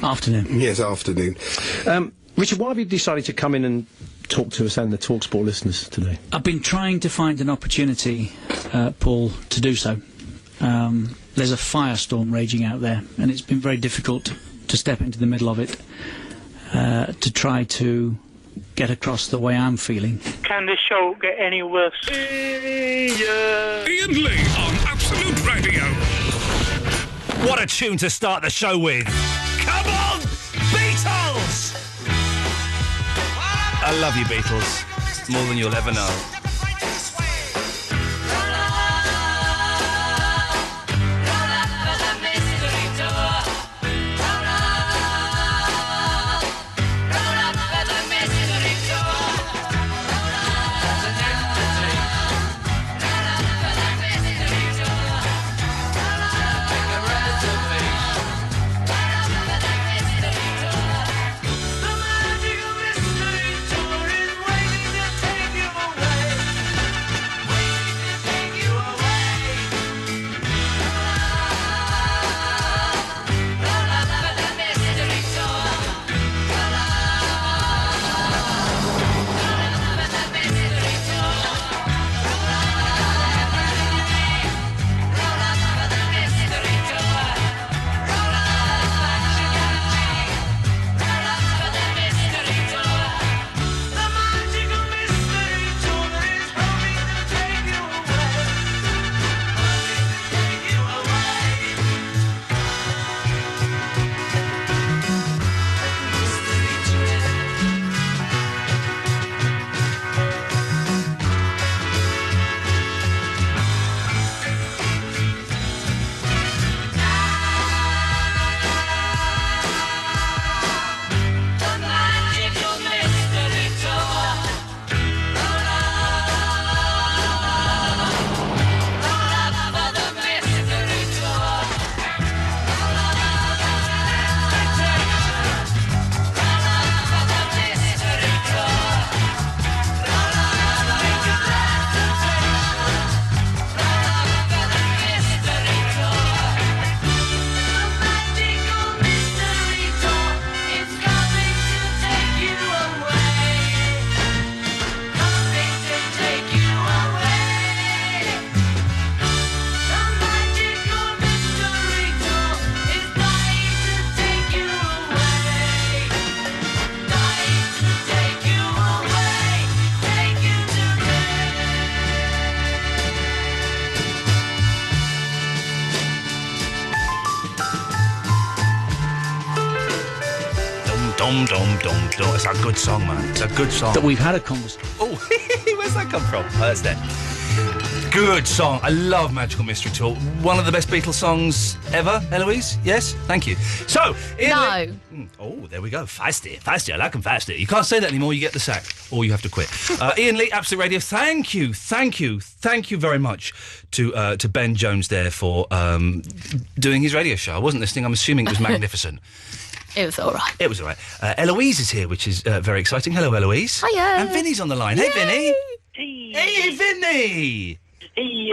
Afternoon. Yes, afternoon. Richard, why have you decided to come in and talk to us and the TalkSport listeners today? I've been trying to find an opportunity, Paul, to do so. There's a firestorm raging out there, and it's been very difficult to step into the middle of it, to try to get across the way I'm feeling. Can this show get any worse? Iain Lee on Absolute Radio. What a tune to start the show with. Come on, Beatles! I love you, Beatles, more than you'll ever know. It's a good song, man. It's a good song. That we've had a conversation. Oh, where's that come from? Oh, that's there. Good song. I love Magical Mystery Tour. One of the best Beatles songs ever, Eloise? Yes? Thank you. So, No. Oh, there we go. Feisty. I like them feisty. You can't say that anymore. You get the sack. Or you have to quit. Iain Lee, Absolute Radio. Thank you very much to Ben Jones there for doing his radio show. I wasn't listening. I'm assuming it was magnificent. It was all right. It was all right. Eloise is here, which is very exciting. Hello, Eloise. Hiya. And Vinny's on the line. Hey, Vinny. Hey, Vinny. Me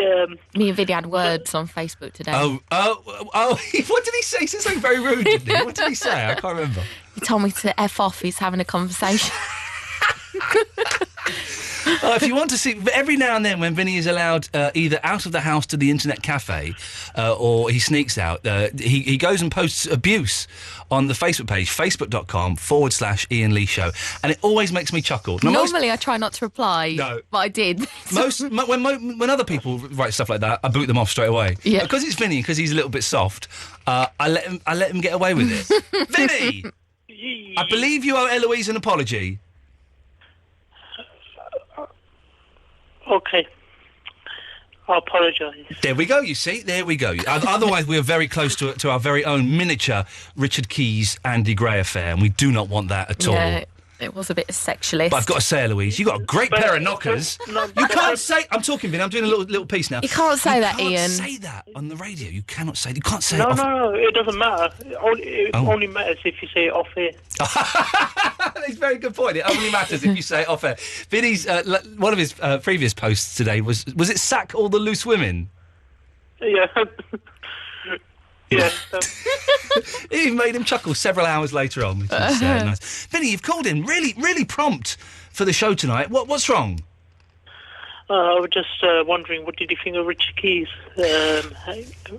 and Vinny had words on Facebook today. Oh! What did he say? He said something very rude, didn't he? What did he say? I can't remember. He told me to F off. He's having a conversation. If you want to see, every now and then when Vinny is allowed either out of the house to the internet cafe or he sneaks out, he goes and posts abuse on the Facebook page, facebook.com/Iain Lee Show. And it always makes me chuckle. Now, Normally I try not to reply, No. but I did. When other people write stuff like that, I boot them off straight away. Yeah. Because it's Vinny, because he's a little bit soft, I let him get away with it. Vinny! I believe you owe Eloise an apology. Okay. I apologise. There we go, you see? There we go. Otherwise, we are very close to our very own miniature Richard Keys, Andy Gray affair, and we do not want that at all. Yeah, it was a bit sexualist. But I've got to say, Eloise, you've got a great pair of knockers. You can't say... I'm talking, Vin, I'm doing a little piece now. You can't say that, Ian. You Ian. can't say that on the radio. You cannot say... You can't say No, it off... no, it doesn't matter. It only matters if you say it off here. That's a very good point. It only matters if you say it off air. Vinny's... one of his previous posts today was it sack all the loose women? Yeah. Yeah. He made him chuckle several hours later on, which is nice. Vinny, you've called in really, really prompt for the show tonight. What's wrong? I was just wondering, what did you think of Richard Keys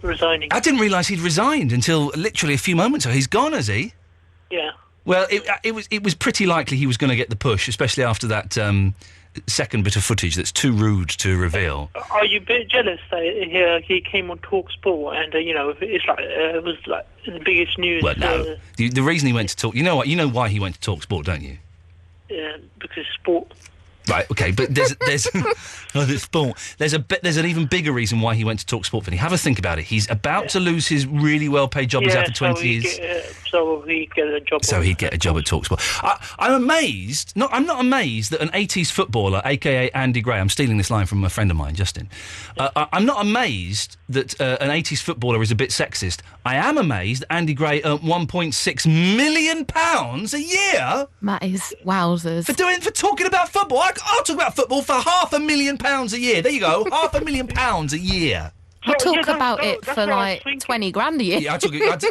resigning? I didn't realise he'd resigned until literally a few moments ago. He's gone, has he? Yeah. Well, it was pretty likely he was going to get the push, especially after that second bit of footage that's too rude to reveal. Are you a bit jealous that he came on Talk Sport and it's like it was like the biggest news? Well, no. The reason he went to Talk, you know what? You know why he went to Talk Sport, don't you? Yeah, because sport. Right, okay, but there's sport. There's an even bigger reason why he went to Talk Sport, Vinny. Have a think about it. He's about to lose his really well-paid job. He's out for 20 years. So he'd get a job. So he'd get a job at Talk Sport. I'm amazed. No, I'm not amazed that an 80s footballer, a.k.a. Andy Gray, I'm stealing this line from a friend of mine, Justin. I'm not amazed that an 80s footballer is a bit sexist. I am amazed that Andy Gray earned £1.6 million a year. That is wowzers. For talking about football. I'll talk about football for £500,000 a year. There you go, £500,000 a year. I talk about it for like 20 grand a year. Yeah,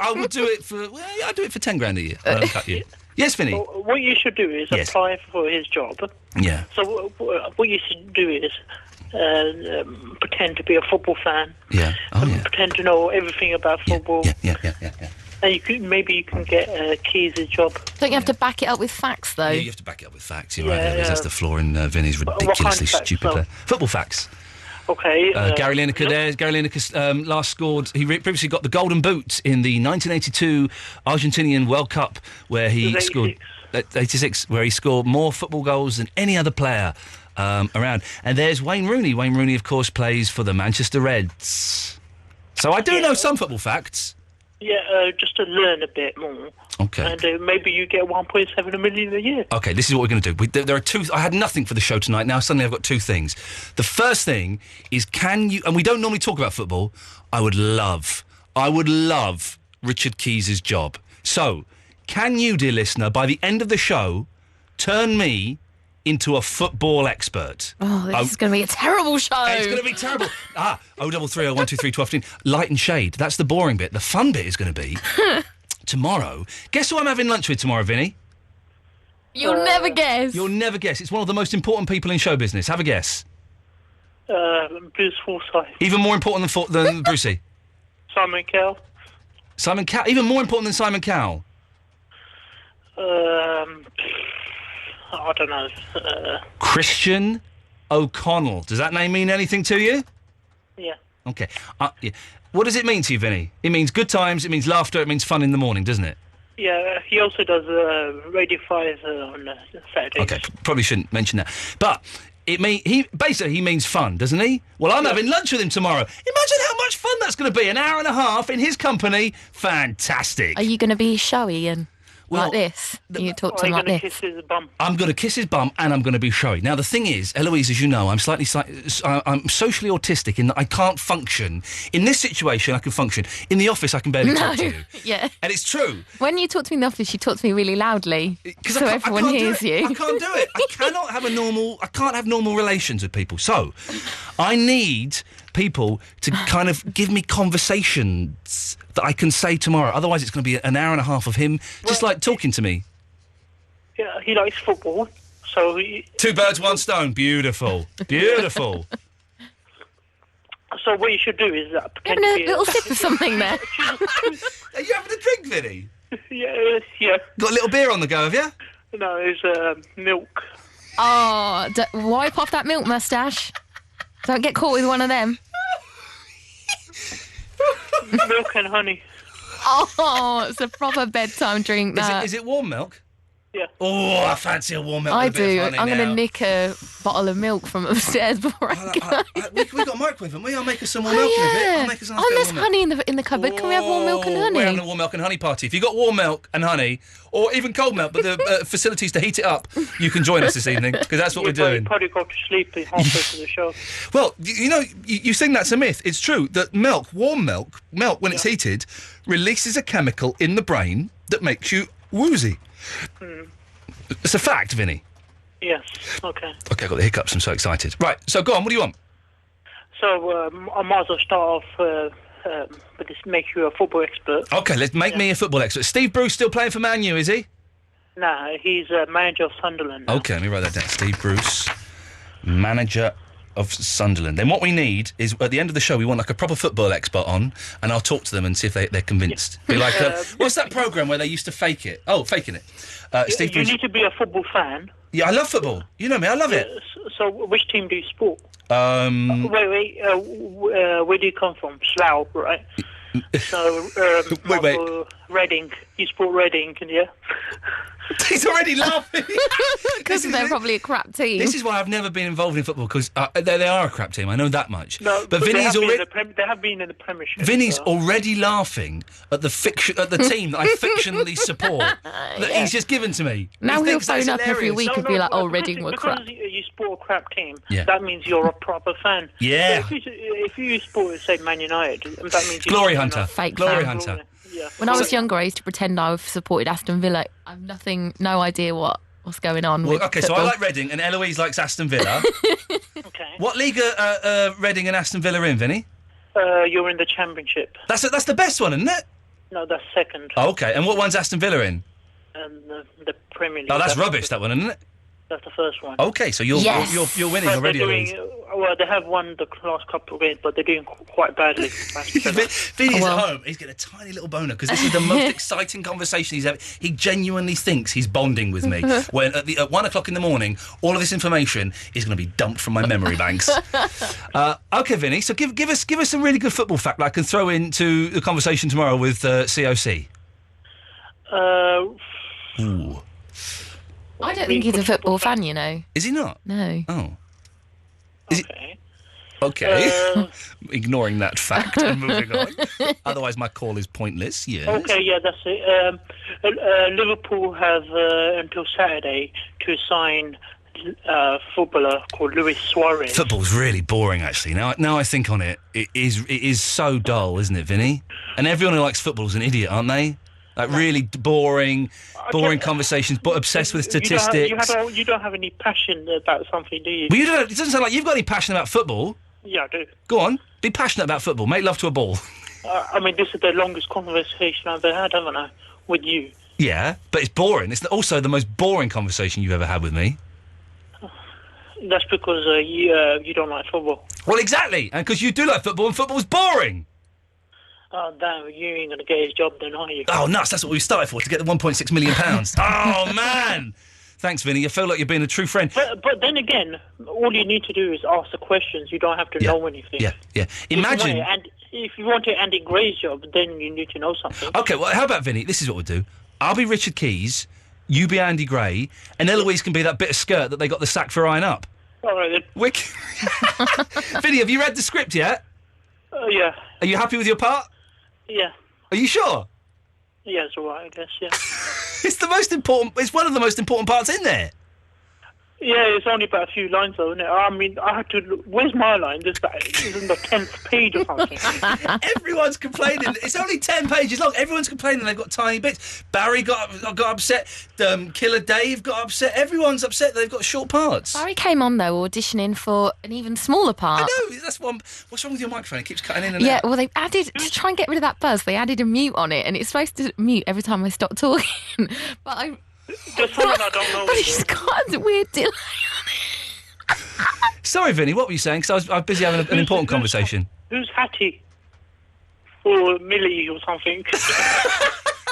I would do it for. Well, yeah, I'd do it for 10 grand a year. Cut you. Yes, Vinny. Well, what you should do is apply for his job. Yeah. So what you should do is pretend to be a football fan. Yeah. Oh, yeah. Pretend to know everything about football. Yeah. And maybe you can get Keys' job. Don't you have to back it up with facts, though? Yeah, you have to back it up with facts. You're right. That's the flaw in Vinny's ridiculously stupid football facts. Okay. Gary Lineker there. Gary Lineker last scored. He previously got the Golden Boot in the 1982 Argentinian World Cup, where he scored 86, where he scored more football goals than any other player around. And there's Wayne Rooney. Wayne Rooney, of course, plays for the Manchester Reds. So I do know some football facts. Yeah, just to learn a bit more. Okay. And maybe you get 1.7 million a year. Okay, this is what we're going to do. There are two. I had nothing for the show tonight. Now suddenly I've got two things. The first thing is, can you? And we don't normally talk about football. I would love Richard Keys' job. So, can you, dear listener, by the end of the show, turn me into a football expert? Oh, this is going to be a terrible show. It's going to be terrible. 0330 123 1215. Light and shade. That's the boring bit. The fun bit is going to be tomorrow. Guess who I'm having lunch with tomorrow, Vinny? You'll never guess. You'll never guess. It's one of the most important people in show business. Have a guess. Bruce Forsyth. Even more important than Brucey. Simon Cowell. Simon Cowell. Even more important than Simon Cowell. I don't know. Christian O'Connell. Does that name mean anything to you? Yeah. Okay. Yeah. What does it mean to you, Vinny? It means good times, it means laughter, it means fun in the morning, doesn't it? Yeah, he also does Radio 5 on Saturdays. Okay, probably shouldn't mention that. But he means fun, doesn't he? Well, I'm having lunch with him tomorrow. Imagine how much fun that's going to be. An hour and a half in his company. Fantastic. Are you going to be showy and like this? You talk to him like this? Kiss his bum? I'm going to kiss his bum and I'm going to be showy. Now, the thing is, Eloise, as you know, I'm I'm socially autistic in that I can't function. In this situation, I can function. In the office, I can barely talk to you. Yeah. And it's true. When you talk to me in the office, you talk to me really loudly, so everyone hears you. I can't do it. I can't have normal relations with people. So, I need people to kind of give me conversations that I can say tomorrow. Otherwise, it's going to be an hour and a half of him just like talking to me. Yeah, he likes football, so Two birds, one stone. Beautiful. Beautiful. So what you should do is pretend Having to a be little sip of something there. Are you having a drink, Vinny? Yeah. Got a little beer on the go, have you? No, it's milk. Oh, wipe off that milk moustache. Don't get caught with one of them. Milk and honey. Oh, it's a proper bedtime drink, that. Is it warm milk? Yeah. Oh, I fancy a warm milk. I with a bit do. of honey I'm going now. to nick a bottle of milk from upstairs before I go. We got a microwave, haven't we? I'll make us some warm milk in a bit. I'll make us a nice bit of there's warm milk. honey in the cupboard. Can we have warm milk and honey? We're having a warm milk and honey party. If you've got warm milk and honey, or even cold milk, but the facilities to heat it up, you can join us this evening, because that's what we're doing. Probably go to sleep halfway through the show. Well, you think that's a myth. It's true that warm milk, when it's heated, releases a chemical in the brain that makes you woozy. It's a fact, Vinny. Yes, okay. Okay, I've got the hiccups, I'm so excited. Right, so go on, what do you want? So I might as well start off but this makes you a football expert. Okay, let's make me a football expert. Steve Bruce still playing for Man U, is he? Nah, he's manager of Sunderland now. Okay, let me write that down. Steve Bruce, manager of Sunderland. Then what we need is, at the end of the show, we want like a proper football expert on, and I'll talk to them and see if they're convinced. Be like, what's that programme where they used to fake it? Oh, Faking It. Steve Bruce. You need to be a football fan. Yeah, I love football. You know me, I love it. So which team do you support? Wait, where do you come from? Slough, right? So, wait. Reading. You support Reading, yeah? He's already laughing. Because they're probably a crap team. This is why I've never been involved in football, because they are a crap team. I know that much. No, but Vinny's already. They have been in the Premiership. Vinny's already laughing at the team that I fictionally support. That he's just given to me. Now he he'll thinks that's phone up every hilarious. week and be like, "Oh, Reading were crap." Because you support a crap team, Yeah. that means you're a proper fan. Yeah. So if you support, say, Man United, that means you're Glory Hunter. Fake Glory fan. Hunter. Yeah. When I was younger, I used to pretend I supported Aston Villa. I've no idea what's going on. Well, with okay, so I football. like Reading, and Eloise likes Aston Villa. Okay. What league are Reading and Aston Villa in, Vinny? You're in the Championship. That's the best one, isn't it? No, that's second. Oh, okay. And what one's Aston Villa in? The Premier League. Oh, that's rubbish, that one, isn't it? That's the first one. Okay, so you're winning But already, they're Eloise. doing, well, they have won the last couple of games, but they're doing quite badly. Vinny's at home. He's getting a tiny little boner because this is the most exciting conversation he's ever. He genuinely thinks he's bonding with me. When at 1 o'clock in the morning, all of this information is going to be dumped from my memory banks. Okay, Vinny. So give us a really good football fact that I can throw into the conversation tomorrow with COC. Ooh. I don't think he's a football fan, you know. Is he not? No. Oh. Okay. Okay. Ignoring that fact and moving on. Otherwise, my call is pointless. Yes. Okay, yeah, that's it. Liverpool have until Saturday to sign a footballer called Luis Suarez. Football's really boring, actually. Now I think on it, it is so dull, isn't it, Vinny? And everyone who likes football is an idiot, aren't they? Like really boring conversations, but obsessed with statistics. You don't have any passion about something, do you? Well, it doesn't sound like you've got any passion about football. Yeah, I do. Go on, be passionate about football. Make love to a ball. I mean, this is the longest conversation I've ever had, haven't I, with you? Yeah, but it's boring. It's also the most boring conversation you've ever had with me. That's because you don't like football. Well, exactly, and because you do like football, and football's boring. Oh, damn, you ain't going to get his job then, are you? Oh, nuts, that's what we started for, to get the £1.6 million. Oh, man! Thanks, Vinny. I feel like you're being a true friend. But then again, all you need to do is ask the questions. You don't have to know anything. Yeah. Imagine... If you want Andy Gray's job, then you need to know something. Okay, well, how about, Vinny, this is what we'll do. I'll be Richard Keys, you be Andy Gray, and Eloise can be that bit of skirt that they got the sack for eyeing up. All right, then. Wicked. Vinny, have you read the script yet? Yeah. Are you happy with your part? Yeah. Are you sure? Yeah, it's all right, I guess, yeah. It's one of the most important parts in there. Yeah, it's only about a few lines, though, isn't it? I mean, I had to look. Where's my line? This is in the 10th page or something. Everyone's complaining. It's only 10 pages long. Everyone's complaining they've got tiny bits. Barry got upset. Killer Dave got upset. Everyone's upset that they've got short parts. Barry came on, though, auditioning for an even smaller part. I know. That's one. What's wrong with your microphone? It keeps cutting in and out. Yeah, well, they added, to try and get rid of that buzz, they added a mute on it, and it's supposed to mute every time I stop talking. But There's someone I don't know. But it's got a weird delay on it. Sorry, Vinny, what were you saying? Because I was busy having an important conversation. Who's Hattie? Or Millie or something?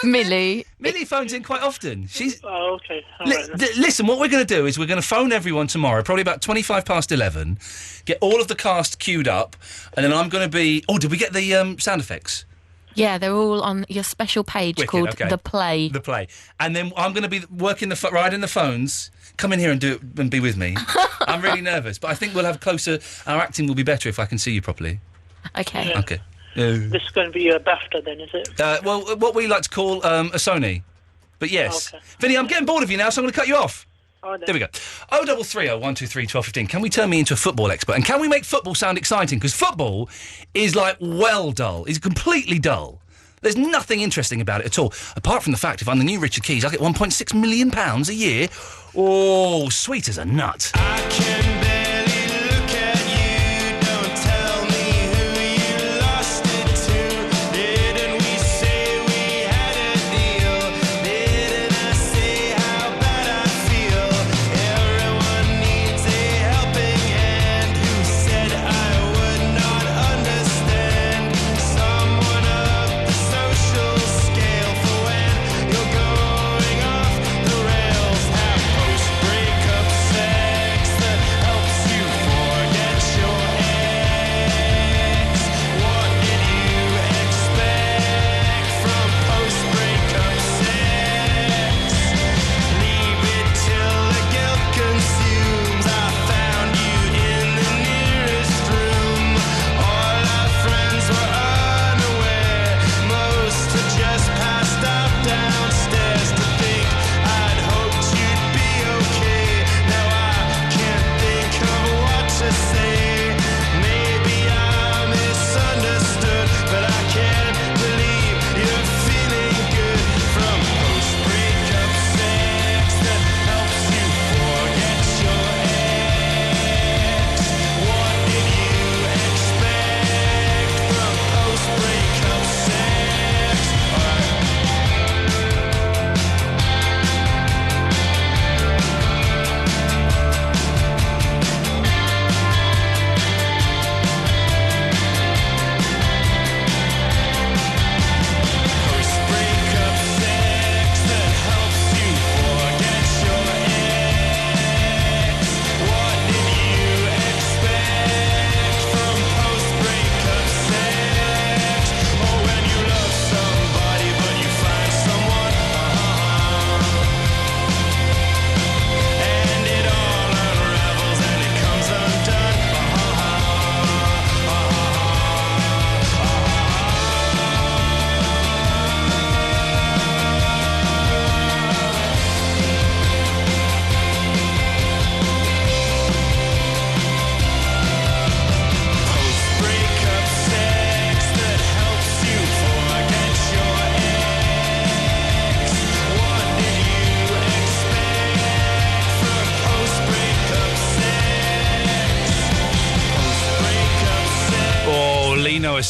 Millie. Millie phones in quite often. She's... Oh, okay. All right, then. Listen, what we're going to do is we're going to phone everyone tomorrow, probably about 11:25, get all of the cast queued up, and then I'm going to be... Oh, did we get the sound effects? Yeah, they're all on your special page called okay. The Play. The Play. And then I'm going to be working riding the phones. Come in here and do it and be with me. I'm really nervous, but I think we'll have closer... Our acting will be better if I can see you properly. Okay. Yeah. Okay. This is going to be a BAFTA then, is it? Well, what we like to call a Sony. But yes. Okay. Vinny, I'm getting bored of you now, so I'm going to cut you off. Oh, There we go. 0330 123 1215. Can we turn me into a football expert? And can we make football sound exciting? Because football is like dull. It's completely dull. There's nothing interesting about it at all. Apart from the fact if I'm the new Richard Keys, I get £1.6 million a year. Oh, sweet as a nut. I can barely look at you. Don't tell me who you lost it to.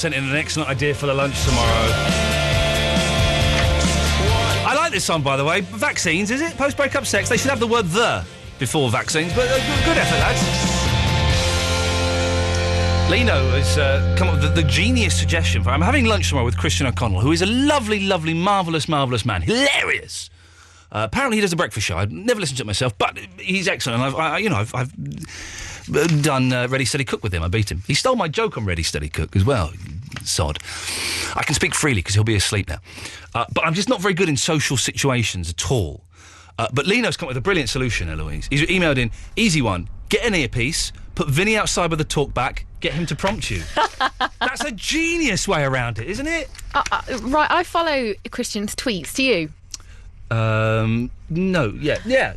sent in an excellent idea for the lunch tomorrow. I like this song, by the way. Vaccines, is it? Post-breakup sex. They should have the word "the" before vaccines, but good effort, lads. Lino has come up with the genius suggestion for... I'm having lunch tomorrow with Christian O'Connell, who is a lovely, lovely, marvellous, marvellous man. Hilarious! Apparently he does a breakfast show. I've never listened to it myself, but he's excellent. And I've done Ready, Steady, Cook with him. I beat him. He stole my joke on Ready, Steady, Cook as well. Sod. I can speak freely because he'll be asleep now. But I'm just not very good in social situations at all. But Lino's come up with a brilliant solution, Eloise. He's emailed in, easy one, get an earpiece, put Vinny outside with the talkback, get him to prompt you. That's a genius way around it, isn't it? Right, I follow Christian's tweets. Do you? No, no.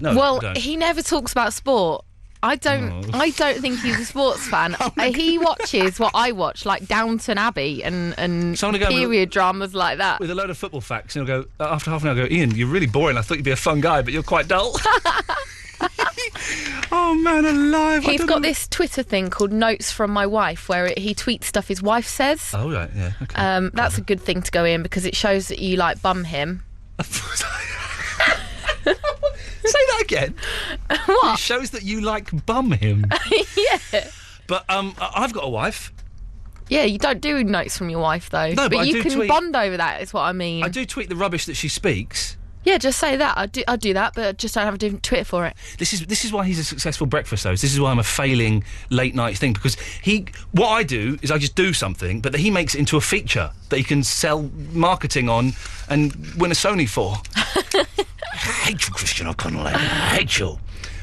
Well, I don't. he never talks about sport. I don't think he's a sports fan. He watches what I watch, like Downton Abbey and period dramas like that. With a load of football facts, and he'll go, after half an hour, I'll go, Ian, you're really boring. I thought you'd be a fun guy, but you're quite dull. Oh, man alive. He's got this Twitter thing called Notes from My Wife, where he tweets stuff his wife says. Oh, right, yeah, okay. That's a good thing to go in, because it shows that you, like, bum him. Say that again. What? It shows that you like bum him. Yeah. But I've got a wife. Yeah, you don't do notes from your wife, though. No, but I you do can tweet. bond over that, is what I mean. I do tweet the rubbish that she speaks. Yeah, just say that. I do that, but just don't have a different Twitter for it. This is why he's a successful breakfast host. This is why I'm a failing late night thing, because what I do is I just do something, but he makes it into a feature that he can sell marketing on and win a Sony for. I hate you, Christian O'Connell. I hate you.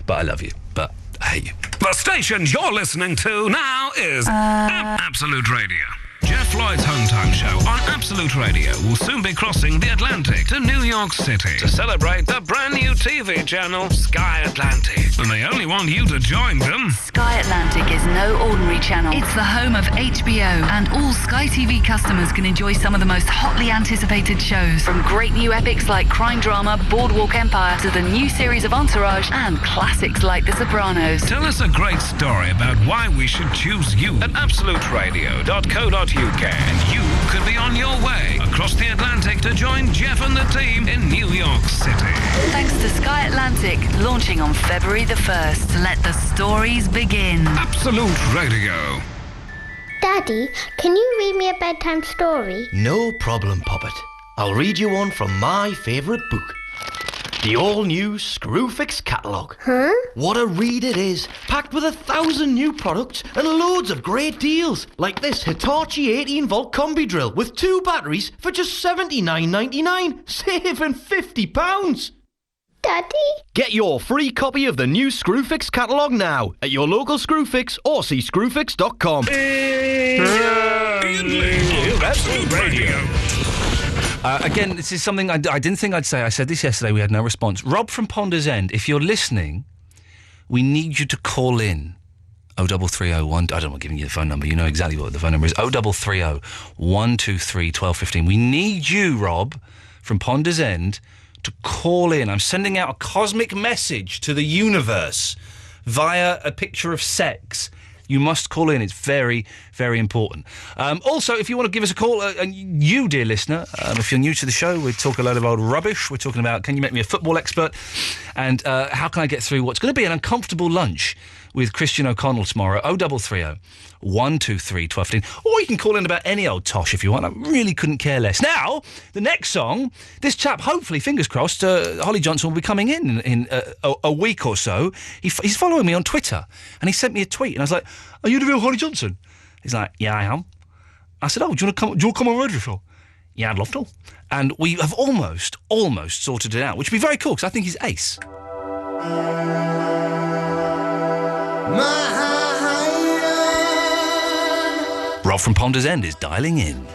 But I love you. But I hate you. The station you're listening to now is Absolute Radio. Jeff Lloyd's hometown show on Absolute Radio will soon be crossing the Atlantic to New York City to celebrate the brand new TV channel Sky Atlantic. And they only want you to join them. Sky Atlantic is no ordinary channel. It's the home of HBO, and all Sky TV customers can enjoy some of the most hotly anticipated shows. From great new epics like crime drama Boardwalk Empire to the new series of Entourage and classics like The Sopranos. Tell us a great story about why we should choose you at absoluteradio.co.uk. And you could be on your way across the Atlantic to join Jeff and the team in New York City. Thanks to Sky Atlantic, launching on February the 1st. Let the stories begin. Absolute Radio. Daddy, can you read me a bedtime story? No problem, Poppet. I'll read you one from my favourite book. The all-new Screwfix catalogue. Huh? What a read it is. Packed with 1,000 new products and loads of great deals. Like this Hitachi 18-volt combi drill with 2 batteries for just $79.99. Saving £50. Daddy? Get your free copy of the new Screwfix catalogue now at your local Screwfix or see screwfix.com. Ian Lee on Absolute Radio. Again, this is something I didn't think I'd say. I said this yesterday. We had no response. Rob from Ponders End, if you're listening, we need you to call in. 03301. I don't know, giving you the phone number. You know exactly what the phone number is. 0330 123 1215. We need you, Rob, from Ponders End, to call in. I'm sending out a cosmic message to the universe via a picture of sex. You must call in. It's very, very important. Also, if you want to give us a call, and you, dear listener, if you're new to the show, we talk a load of old rubbish. We're talking about, can you make me a football expert? And how can I get through what's going to be an uncomfortable lunch with Christian O'Connell tomorrow, 0330 123 1215. Or you can call in about any old tosh if you want. I really couldn't care less. Now, the next song, this chap, hopefully, fingers crossed, Holly Johnson will be coming in a week or so. He's following me on Twitter, and he sent me a tweet, and I was like, are you the real Holly Johnson? He's like, yeah, I am. I said, oh, do you want to come on radio show? Yeah, I'd love to. And we have almost sorted it out, which would be very cool, because I think he's ace. Rob from Ponders End is dialing in.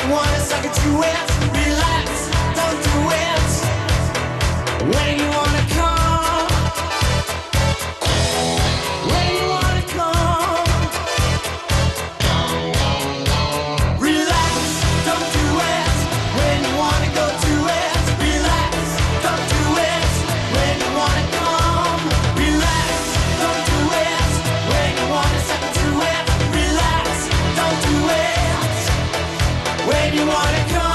Wanna When you wanna come, when you wanna come, relax, don't do it. When you wanna go to it, relax, don't do it. When you wanna come, relax, don't do it. When you wanna step to it, relax, don't do it. When you wanna come.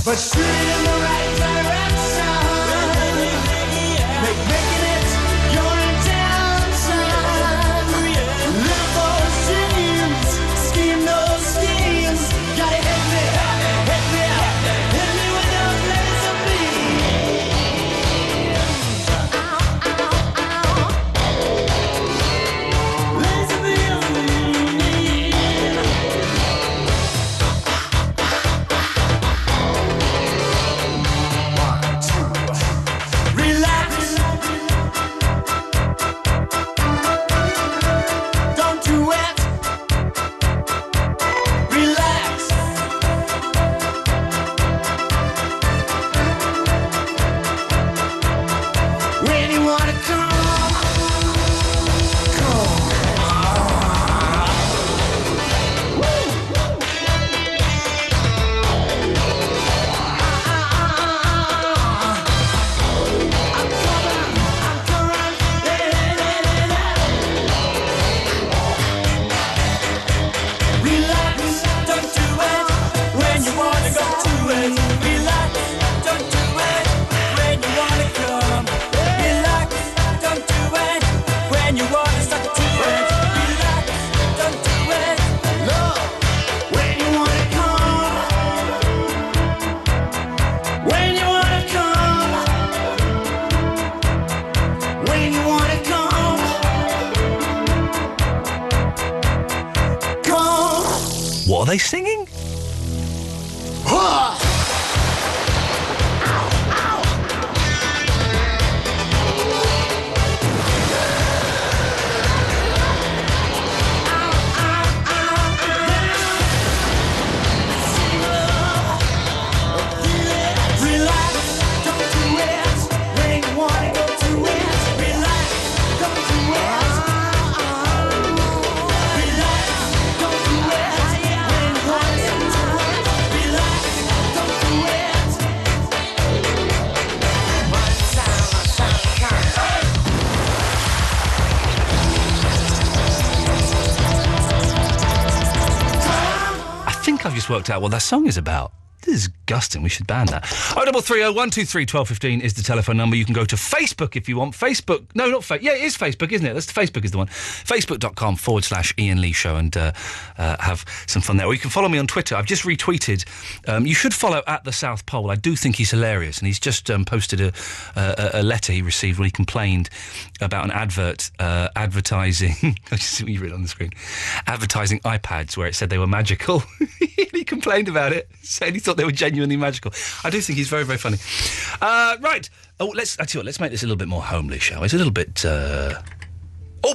But shoot in the right direction. Making it your intention. Live those dreams, scheme those schemes. Gotta hit me with a laser beam. Laser beam. Relax. Don't do it. Relax. When you wanna come, come. Relax, don't do it. When you wanna go to it, relax, don't do it. When you wanna come, relax, don't do it. When you wanna start to it, relax, don't do it. Love, when you wanna come, when you wanna come, when you wanna come, come. What are they singing? Relax, don't do it. When you wanna go to it, relax, don't do it. Relax, don't do it. When you wanna go to it, relax, don't do it. One time, I think I've just worked out what that song is about. This is disgusting. We should ban that. 0330 123 1215 is the telephone number. You can go to Facebook if you want. Facebook. No, not Facebook. Yeah, it is Facebook, isn't it? That's Facebook is the one. Facebook.com/Iain Lee Show and have some fun there. Or you can follow me on Twitter. I've just retweeted. You should follow at the South Pole. I do think he's hilarious. And he's just posted a letter he received when he complained about an advert advertising. I just see what you read on the screen. Advertising iPads where it said they were magical. He complained about it, saying he thought they were genuinely magical. I do think he's very, very funny. Right. Oh, let's make this a little bit more homely, shall we? It's a little bit... Oh,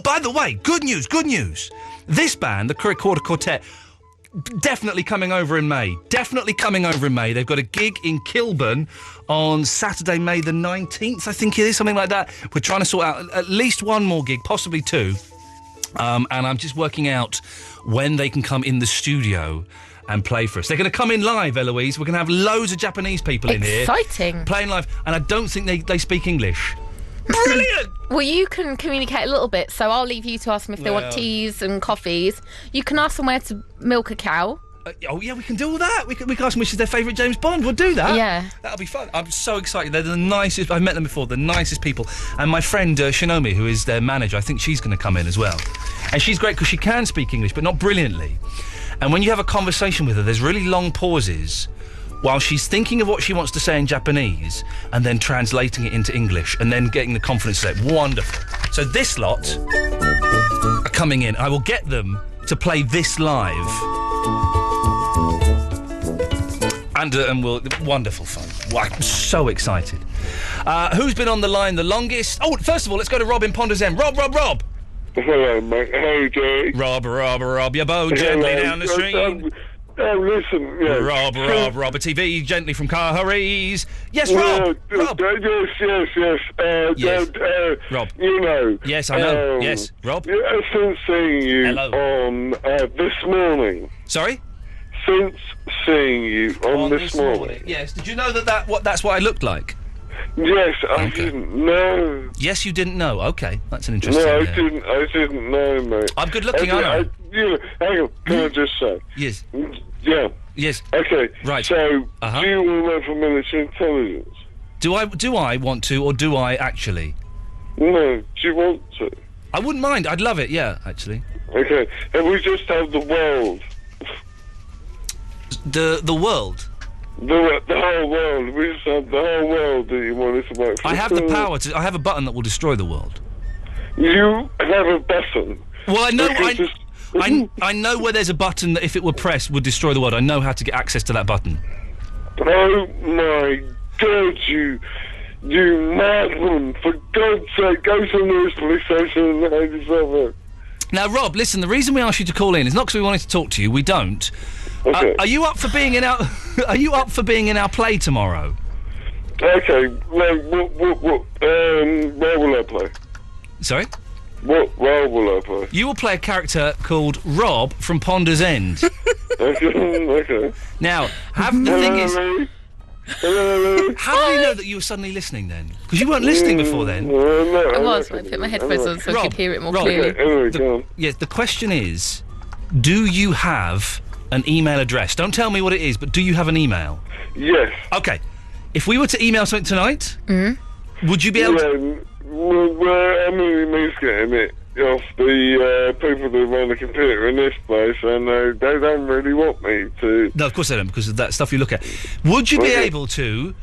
by the way, good news. This band, the Quarter Quartet, definitely coming over in May. They've got a gig in Kilburn on Saturday, May the 19th, I think it is, something like that. We're trying to sort out at least one more gig, possibly two. And I'm just working out when they can come in the studio and play for us. They're going to come in live, Eloise. We're going to have loads of Japanese people in here. Exciting. Playing live. And I don't think they speak English. Brilliant! Well, you can communicate a little bit, so I'll leave you to ask them if they want teas and coffees. You can ask them where to milk a cow. Oh, yeah, we can do all that. We can ask them which is their favourite James Bond. We'll do that. Yeah. That'll be fun. I'm so excited. They're the nicest. I've met them before. The nicest people. And my friend Shinomi, who is their manager, I think she's going to come in as well. And she's great because she can speak English, but not brilliantly. And when you have a conversation with her, there's really long pauses while she's thinking of what she wants to say in Japanese and then translating it into English and then getting the confidence to say it. Wonderful. So this lot are coming in. I will get them to play this live. And we'll... Wonderful fun. Well, I'm so excited. Who's been on the line the longest? Oh, first of all, let's go to Rob in Ponders End. Rob. Hello, mate. How you doing? Rob, your bow gently down the street. Listen, yeah. Rob, a TV gently from Car Hurries. Yes, Rob. Rob. Yes. Rob. You know. Yes, I know. Yes, Rob. Yeah, since seeing you on this morning. Sorry? Since seeing you on this morning. Yes. Did you know that's what I looked like? Yes, I didn't know. Yes, you didn't know. Okay, that's an interesting. No, I didn't know, mate. I'm good looking, aren't I? Hang on, can I just say? Yes. Yeah. Yes. Okay. Right. So, do you want to know for military intelligence? Do I want to, or do I actually? No. Do you want to? I wouldn't mind. I'd love it. Yeah, actually. Okay. And we just have the world. The world. The whole world. We just have the whole world that you want us to work for. I have the power to. I have a button that will destroy the world. You have a button. Well, I know. I know where there's a button that, if it were pressed, would destroy the world. I know how to get access to that button. Oh my God! You madman! For God's sake, go to the nearest police station and have yourself up. Now, Rob, listen. The reason we asked you to call in is not because we wanted to talk to you. We don't. Okay. Are you up for being in our? Are you up for being in our play tomorrow? Okay. Where will I play? Sorry. What role will I play? You will play a character called Rob from Ponders End. Okay. Now, the thing is, Hello. how do you know that you were suddenly listening then? Because you weren't listening before then. I was when I put my headphones on so I could hear it more clearly. The question is, do you have an email address? Don't tell me what it is, but do you have an email? Yes. Okay. If we were to email something tonight, would you be able to... Well, I mean, it means getting it off the people that run the computer in this place, and they don't really want me to. No, of course they don't, because of that stuff you look at. Would you be able to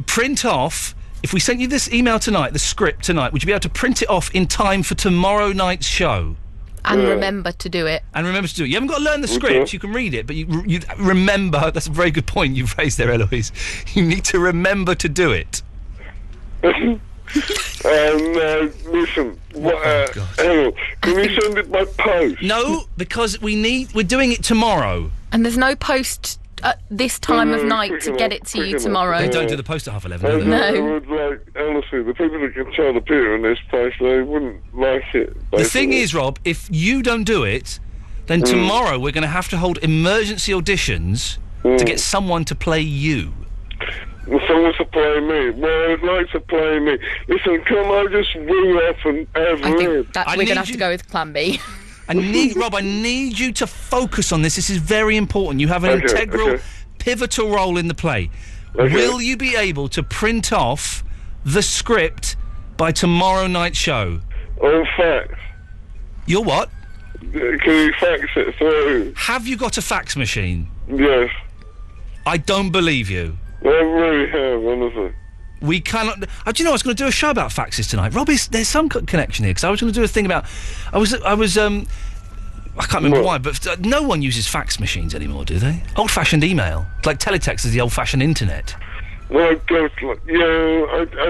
print off, if we sent you this email tonight, the script tonight, would you be able to print it off in time for tomorrow night's show? And remember to do it. You haven't got to learn the script, you can read it, but you remember, that's a very good point you've raised there, Eloise. You need to remember to do it. Listen, can you send it by post? No, because we're doing it tomorrow. And there's no post at this time of night to get it to you tomorrow. They don't do the post at 11:30, do they? No. I would honestly, the people that control the theatre in this place, they wouldn't like it. Basically. The thing is, Rob, if you don't do it, then tomorrow we're going to have to hold emergency auditions to get someone to play you. Someone to play me. Well, I'd like to play me. Listen, can I just ring up and have I think that we're going to have to go with Plan B. Rob, I need you to focus on this. This is very important. You have an integral, pivotal role in the play. Okay. Will you be able to print off the script by tomorrow night's show? On fax. You're what? Can you fax it through? Have you got a fax machine? Yes. I don't believe you. I really have, honestly. We cannot... do you know, I was going to do a show about faxes tonight. Rob, there's some connection here, because I was going to do a thing about... I can't remember why, but no one uses fax machines anymore, do they? Old-fashioned email. Like teletext is the old-fashioned internet. Well, I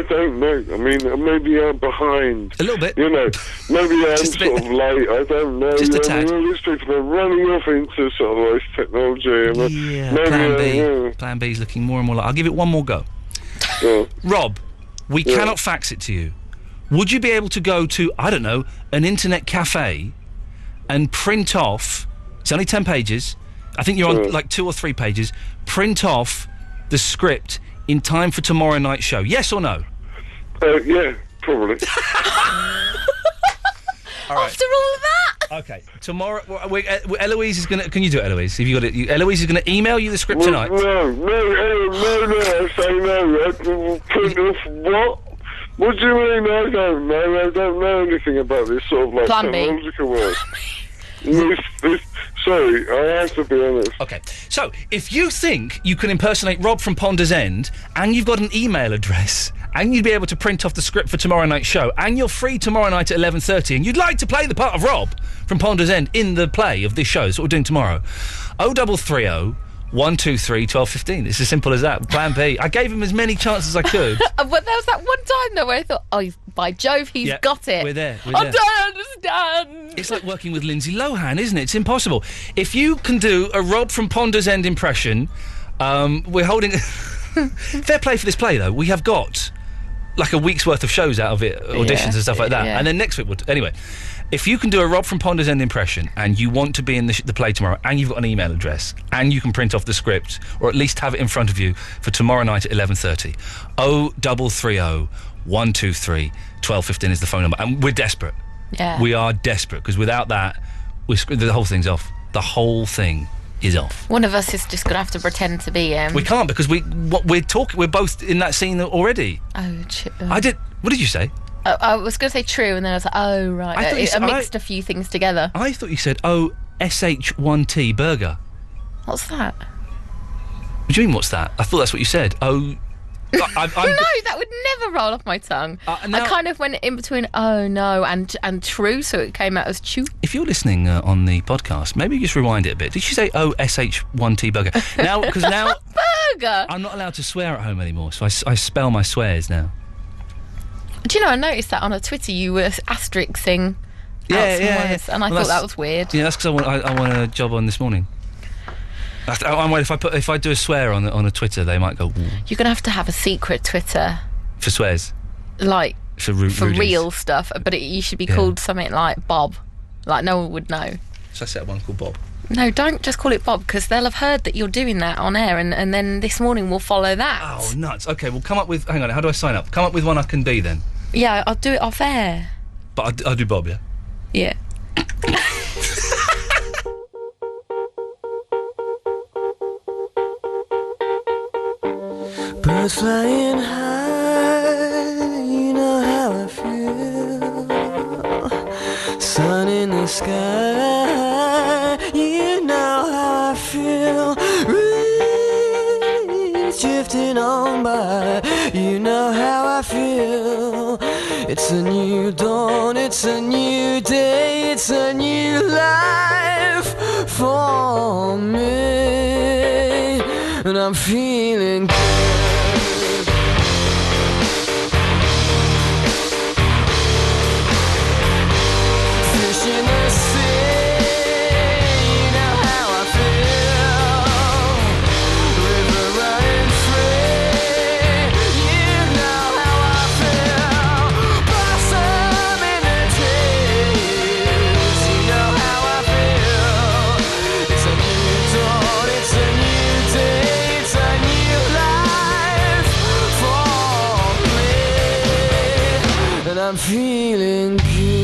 don't know. I mean, maybe I'm behind. A little bit. You know, maybe I'm sort of late. I don't know. Just a tad. All these people are running off into sort of this technology. And Plan B's looking more and more like... I'll give it one more go. Rob, we cannot fax it to you. Would you be able to go to, I don't know, an internet cafe and print off... It's only 10 pages. I think you're on like 2 or 3 pages. Print off the script in time for tomorrow night's show. Yes or no? Yeah, probably. All right. After all of that? Okay, tomorrow... Eloise is going to... Can you do it, Eloise? Have you got it? Eloise is going to email you the script tonight. No, I say no. I can print off what? What do you mean I don't know? I don't know anything about this sort of like technological world. Sorry, I have to be honest. Okay, so if you think you can impersonate Rob from Ponders End, and you've got an email address, and you'd be able to print off the script for tomorrow night's show, and you're free tomorrow night at 11:30, and you'd like to play the part of Rob from Ponders End in the play of this show, that's what we're doing tomorrow, 0330 123 1215. It's as simple as that. Plan B. I gave him as many chances as I could. But there was that one time though where I thought, oh, by Jove, he's got it. We're there. I don't understand. It's like working with Lindsay Lohan, isn't it? It's impossible. If you can do a Rob from Ponder's End impression, we're holding... Fair play for this play, though. We have got like a week's worth of shows out of it, auditions and stuff like that. And then next week anyway, if you can do a Rob from Ponder's End impression and you want to be in the play tomorrow and you've got an email address and you can print off the script or at least have it in front of you for tomorrow night at 11:30, 0330 123 1215 is the phone number. And we're desperate. Yeah. We are desperate because without that, the whole thing's off. The whole thing is off. One of us is just going to have to pretend to be him. We can't because we're both in that scene already. What did you say? I was going to say true, and then I was like, oh, right. I mixed a few things together. I thought you said, SH1T burger. What's that? What do you mean, what's that? I thought that's what you said. No, that would never roll off my tongue. I kind of went in between no and true, so it came out as chew. If you're listening on the podcast, maybe just rewind it a bit. Did you say SH1T burger? Because now burger. I'm not allowed to swear at home anymore, so I spell my swears now. Do you know, I noticed that on a Twitter you were asterixing out some words, and I thought that was weird. Yeah, that's because I want a job on this morning. I'm worried if I do a swear on a Twitter, they might go. Ooh. You're gonna have to have a secret Twitter for swears, like for real stuff. But you should be called something like Bob, like no one would know. So I set up one called Bob. No, don't just call it Bob because they'll have heard that you're doing that on air, and then this morning we'll follow that. Oh, nuts! Okay, well, come up with. Hang on, how do I sign up? Come up with one I can be then. Yeah, I'll do it off air. But I'll do Bob, yeah. Yeah. Birds flying high, you know how I feel. Sun in the sky, you know how I feel. Reeds drifting on by, you know how I feel. It's a new dawn, it's a new day, it's a new life for me. And I'm feeling good. I'm feeling good.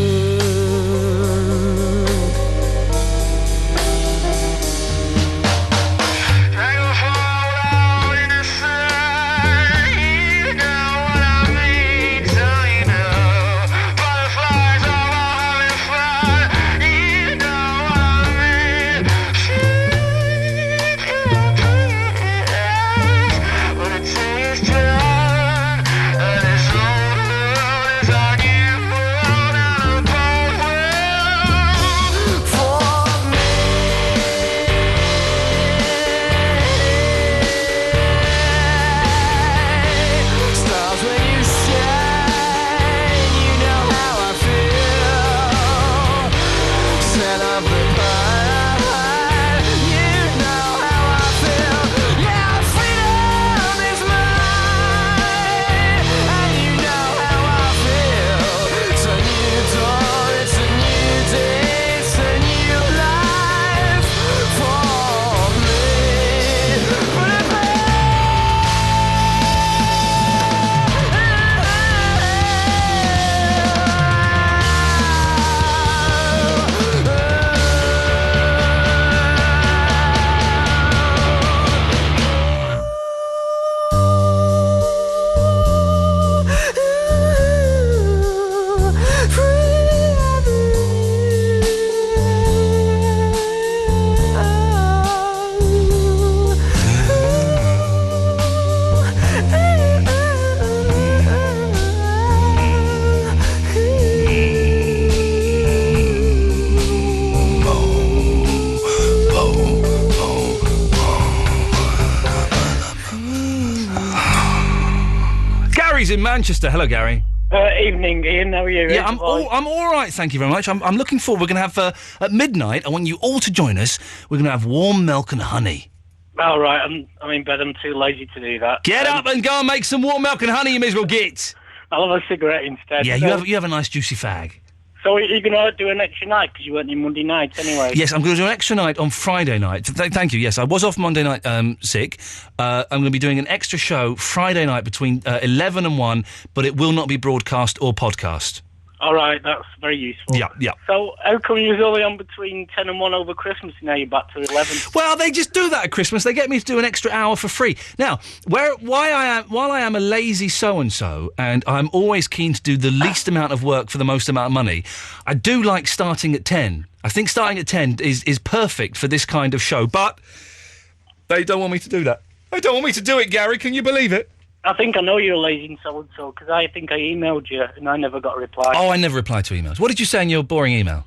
in Manchester. Hello, Gary. Evening, Ian. How are you? Yeah, I'm all right, thank you very much. I'm looking forward. We're going to have, at midnight, I want you all to join us. We're going to have warm milk and honey. All right, I'm in bed. I'm too lazy to do that. Get up and go and make some warm milk and honey, you miserable git. I'll have a cigarette instead. Yeah, you have a nice juicy fag. So are you going to do an extra night because you weren't in Monday night anyway? Yes, I'm going to do an extra night on Friday night. Thank you. Yes, I was off Monday night sick. I'm going to be doing an extra show Friday night between 11 and 1, but it will not be broadcast or podcast. All right, that's very useful. Yeah. So how come you was only on between 10 and 1 over Christmas and now you're back to 11? Well, they just do that at Christmas. They get me to do an extra hour for free. Now, while I am a lazy so-and-so and I'm always keen to do the least amount of work for the most amount of money, I do like starting at 10. I think starting at 10 is perfect for this kind of show, but they don't want me to do that. They don't want me to do it, Gary. Can you believe it? I think I know you're lazy so-and-so because I think I emailed you and I never got a reply. Oh, I never replied to emails. What did you say in your boring email?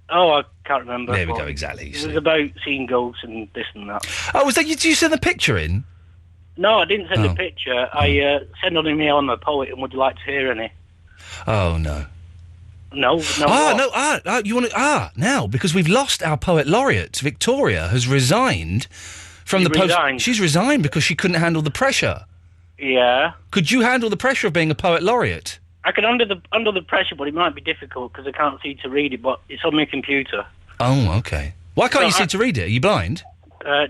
Oh, I can't remember. There we go, exactly. It was about seeing ghosts and this and that. Oh, was that? Did you send the picture in? No, I didn't send a picture. I sent an email on the poet and would you like to hear any? Oh, no. No. You want to... now, because we've lost our poet laureate, Victoria has resigned from the post... She's resigned because she couldn't handle the pressure. Yeah. Could you handle the pressure of being a poet laureate? I can under the pressure, but it might be difficult because I can't see to read it, but it's on my computer. Oh, okay. Why can't you see to read it? Are you blind?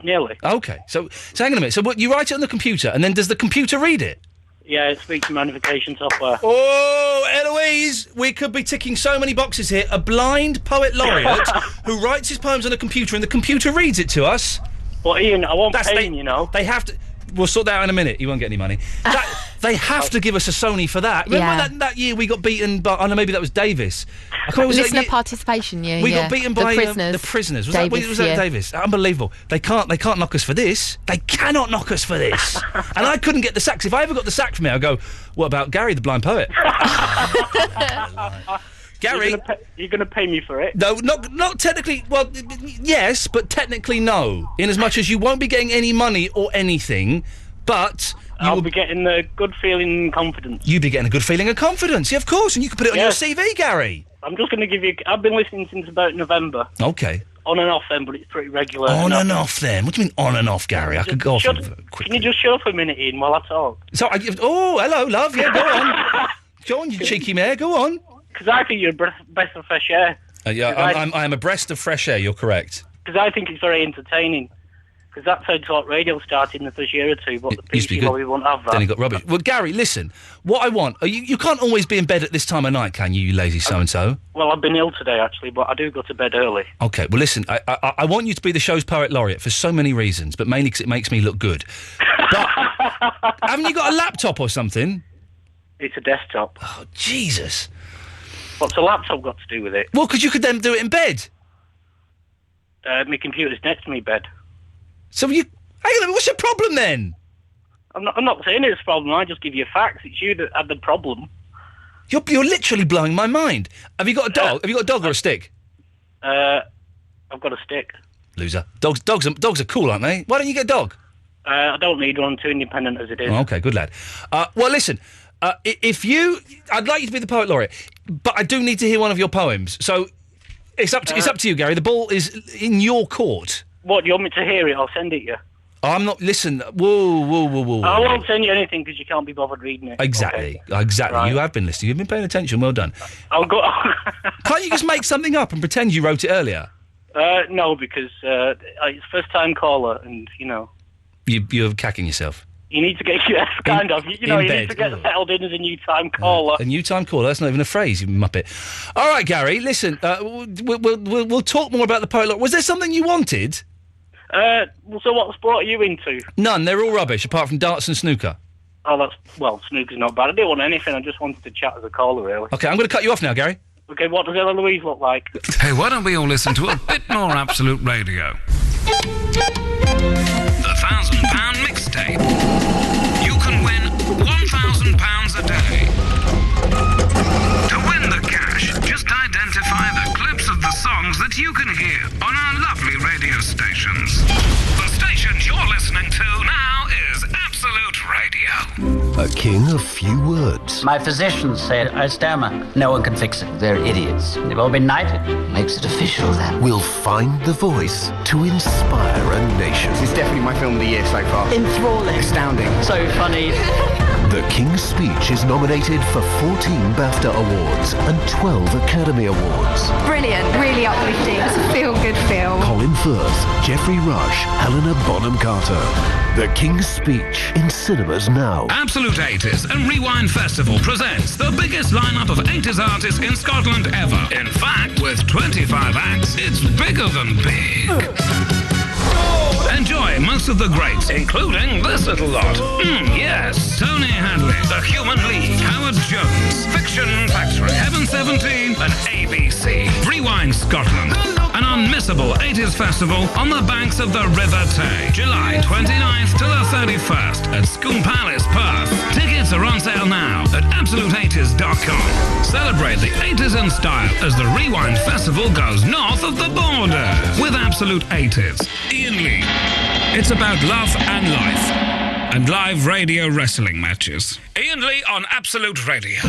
Nearly. Okay. So hang on a minute. So what, you write it on the computer, and then does the computer read it? Yeah, it's speech magnification software. Oh, Eloise, we could be ticking so many boxes here. A blind poet laureate who writes his poems on a computer, and the computer reads it to us. Well, Ian, I won't pay you know. They have to... We'll sort that out in a minute. You won't get any money. They have to give us a Sony for that. Remember that year we got beaten by... Oh, no, maybe that was Davis. Listener participation year, We got beaten by the prisoners. Was Davis, that Davis? Unbelievable. They can't knock us for this. They cannot knock us for this. And I couldn't get the sack. If I ever got the sack from me, I'd go, what about Gary, the blind poet? Gary... You're going to pay me for it? No, not technically... Well, yes, but technically no. In as much as you won't be getting any money or anything, but... I'll be getting a good feeling and confidence. You'll be getting a good feeling and confidence, yeah, of course, and you can put it on your CV, Gary. I'm just going to give you... I've been listening since about November. Okay. On and off then, but it's pretty regular. On and off then? What do you mean on and off, Gary? I could go off quickly. Can you just shut up a minute, Ian, while I talk? Hello, love, yeah, go on. Go on, you cheeky mare, go on. Because I think you're a breath of fresh air. I'm a breast of fresh air, you're correct. Because I think it's very entertaining. Because that's how talk radio started in the first year or two, but the PC probably won't have that. Then it got rubbish. Well, Gary, listen, what I want... You can't always be in bed at this time of night, can you lazy so-and-so? Well, I've been ill today, actually, but I do go to bed early. OK, well, listen, I want you to be the show's poet laureate for so many reasons, but mainly because it makes me look good. But haven't you got a laptop or something? It's a desktop. Oh, Jesus. What's a laptop got to do with it? Well, because you could then do it in bed. My computer's next to me bed. So hang on a minute, what's your problem then? I'm not saying it's a problem, I just give you facts. It's you that had the problem. You're literally blowing my mind. Have you got a dog? Have you got a dog or a stick? I've got a stick. Loser. Dogs are cool, aren't they? Why don't you get a dog? I don't need one, too independent as it is. Oh, OK, good lad. Well, listen, I'd like you to be the poet laureate, but I do need to hear one of your poems. So it's up to you, Gary. The ball is in your court. What, do you want me to hear it? I'll send it you. I'm not... Listen, whoa. I won't send you anything because you can't be bothered reading it. Exactly. Right. You have been listening. You've been paying attention. Well done. I'll go... Can't you just make something up and pretend you wrote it earlier? No, because it's first-time caller and, you know... You're cacking yourself. You need to get... Yes, kind of. You need to get settled in as a new time caller. A new time caller? That's not even a phrase, you muppet. All right, Gary, listen, we'll talk more about the poet. Was there something you wanted? So what sport are you into? None. They're all rubbish, apart from darts and snooker. Oh, snooker's not bad. I didn't want anything. I just wanted to chat as a caller, really. OK, I'm going to cut you off now, Gary. OK, what does Ella Louise look like? Hey, why don't we all listen to a bit more Absolute Radio? The £1,000 mixtape. You can win £1,000 a day. To win the cash, just identify the clips of the songs that you can hear on our lovely radio stations. The stations you're listening to now is Absolute Radio. A king of few words. My physician said I stammer. No one can fix it. They're idiots. They've all been knighted. Makes it official then. Will find the voice to inspire a nation. It's definitely my film of the year so far. Enthralling. Astounding. So funny. The King's Speech is nominated for 14 BAFTA Awards and 12 Academy Awards. Brilliant, really uplifting. It's a feel-good film. Colin Firth, Geoffrey Rush, Helena Bonham Carter. The King's Speech in cinemas now. Absolute 80s and Rewind Festival presents the biggest lineup of 80s artists in Scotland ever. In fact, with 25 acts, it's bigger than big. Enjoy most of the greats, including this little lot. Yes, Tony Hadley, The Human League, Howard Jones, Fiction Factory, Heaven 17, and ABC. Rewind Scotland, an unmissable 80s festival on the banks of the River Tay. July 29th to the 31st at Scone Palace, Perth. Tickets are on sale now at absolute80s.com. Celebrate the 80s in style as the Rewind Festival goes north of the border with Absolute 80s. Iain Lee. It's about love and life and live radio wrestling matches. Iain Lee on Absolute Radio.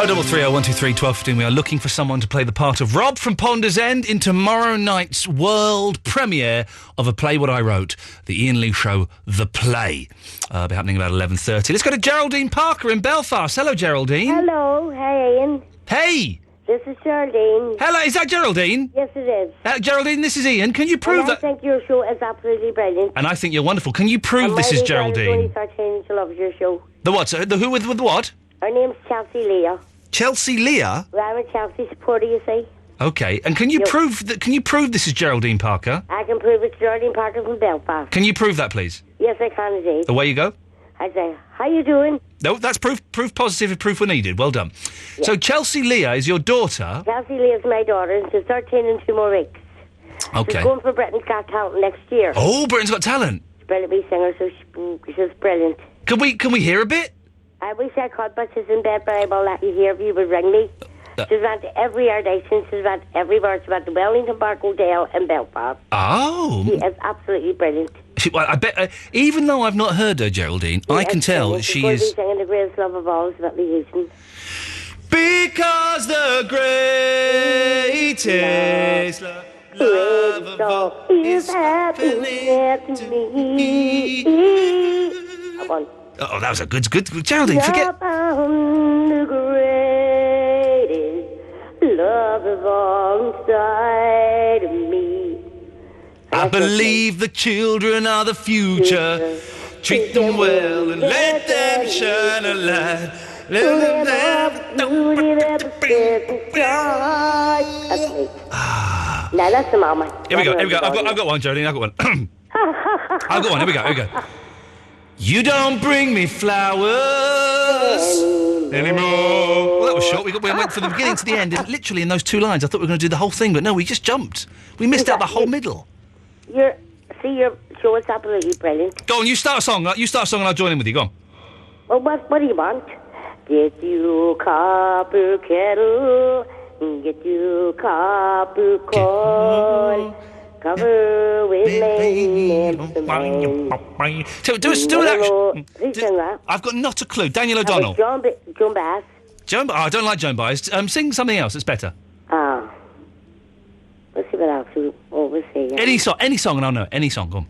0330 123 1215. We are looking for someone to play the part of Rob from Ponder's End in tomorrow night's world premiere of a play what I wrote, the Iain Lee Show, The Play. Be happening about 11:30. Let's go to Geraldine Parker in Belfast. Hello, Geraldine. Hello. Hey, Ian. Hey. This is Geraldine. Hello, is that Geraldine? Yes, it is. Geraldine, this is Iain. Can you prove and that? I think your show is absolutely brilliant. And I think you're wonderful. Can you prove this is Geraldine? My only 13 and she loves your show. The what? The who with the what? Her name's Chelsea Leah. Chelsea Leah? Well, I'm a Chelsea supporter, you see. Okay, and can you prove that? Can you prove this is Geraldine Parker? I can prove it's Geraldine Parker from Belfast. Can you prove that, please? Yes, I can indeed. Away you go. I say, how you doing? No, that's proof positive if proof were needed. Well done. Yeah. So Chelsea Leah is your daughter? Chelsea Leah is my daughter, and she's 13 in 2 more weeks. Okay. She's going for Britain's Got Talent next year. Oh, Britain's Got Talent. She's a brilliant wee singer, so she's brilliant. Can we hear a bit? I wish I could, but she's in bed, but I will let you hear if you would ring me. She's went every Ardation, she's went everywhere. She went to Wellington Park Hotel in Belfast. Oh. She is absolutely brilliant. Well, I bet, even though I've not heard her, Geraldine, I can tell she is... She's singing The Greatest Love of All, is Whitney Houston. Because the greatest love of all is happening to me. That one. Oh, that was a good Geraldine, forget... The greatest love of all inside of me. I believe the children are the future. Treat them well and let them shine a light. Let them Now that's the mama. Here we go. I've got one, Geraldine. I've got one. I've got one. Here we go. You don't bring me flowers anymore. Well, that was short. We went from the beginning to the end, and literally in those 2 lines. I thought we were going to do the whole thing, but no, we just jumped. We missed out the whole middle. Your show is absolutely brilliant. Go on, you start a song. You start a song, and I'll join in with you. Go on. Well, what do you want? Get you a copper kettle, get you a copper corn. Cover with So do that. I've got not a clue. Daniel O'Donnell. Joan Baez. I don't like Joan Baez. Sing something else that's better. Let's see what else we'll see. Any song, and I'll know it. Any song, go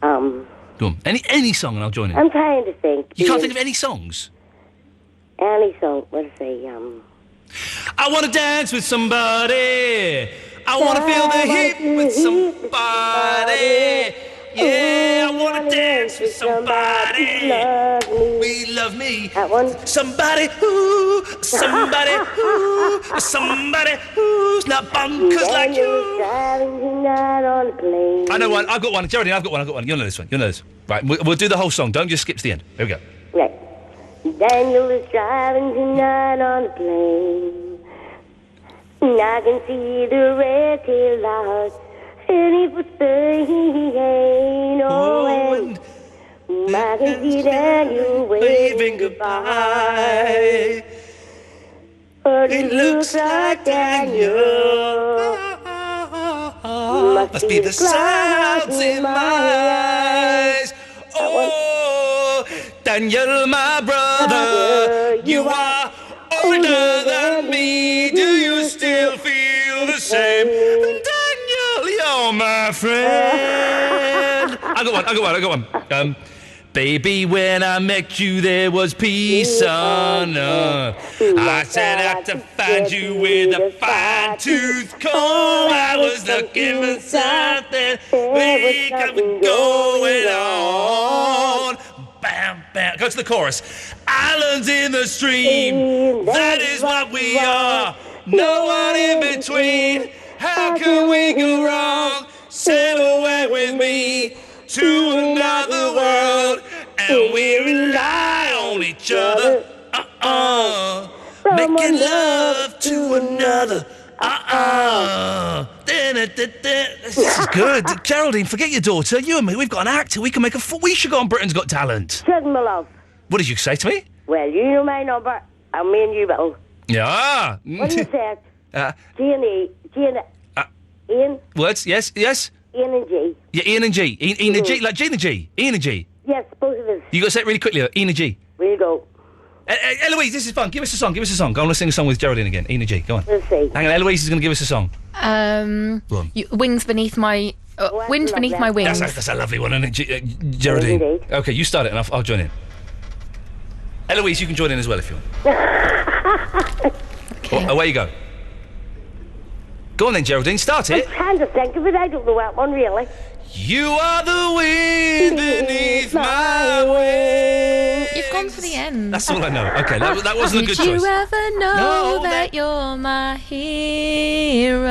on. Go on. Any song, and I'll join in. I'm trying to think. You can't think of any songs? Any song. Let's see. I want to dance with somebody. I want to feel the heat with somebody. Yeah, I want to dance with somebody. We love me. That one. Somebody who's not bonkers like you. I know one. I've got one. Geraldine, I've got one. You'll know this one. Right, we'll do the whole song. Don't just skip to the end. Here we go. Right. Daniel is driving tonight on a plane. I can see the red tail lights, and he puts the ain't no end. I can see Daniel waving goodbye, but it looks like Daniel must be the sounds in my eyes. Oh, Daniel, my brother, you are older than me. Do you still feel the same? Daniel, you're my friend. I got one. Baby, when I met you, there was peace on earth. I set out to find you with a fine-tooth comb. I was looking for something we got going on. Bam, bam. Go to the chorus. Islands in the stream, that is what we are. No one in between. How can we go wrong? Sail away with me to another world, and we rely on each other. Making love to another. This is good. Geraldine, forget your daughter. You and me, we've got an actor. We can make we should go on Britain's Got Talent. Shouldn't, my love. What did you say to me? Well, you know my number, and me and you will. Yeah. What do you say? G&E. Ian? Words? Yes? Ian and G. Yeah, Ian and G. Ian and G, like Gina G. Ian and G. Yes, both of us. You got to say it really quickly, Ian and G. Here you go. Eloise, this is fun. Give us a song. Go on, let's sing a song with Geraldine again. Ina G, go on. Let's see. Hang on, Eloise is going to give us a song. Go on. Wings beneath my... wind beneath my wings. That's a lovely one, isn't it, Geraldine? Indeed. Okay, you start it and I'll join in. Eloise, you can join in as well if you want. Okay. Away you go. Go on then, Geraldine, start it. I'm trying to think of it. I don't know that one, really. You are the wind beneath my wings. You've gone for the end. That's all I know. Okay, that wasn't a good choice. Did you ever know that you're my hero?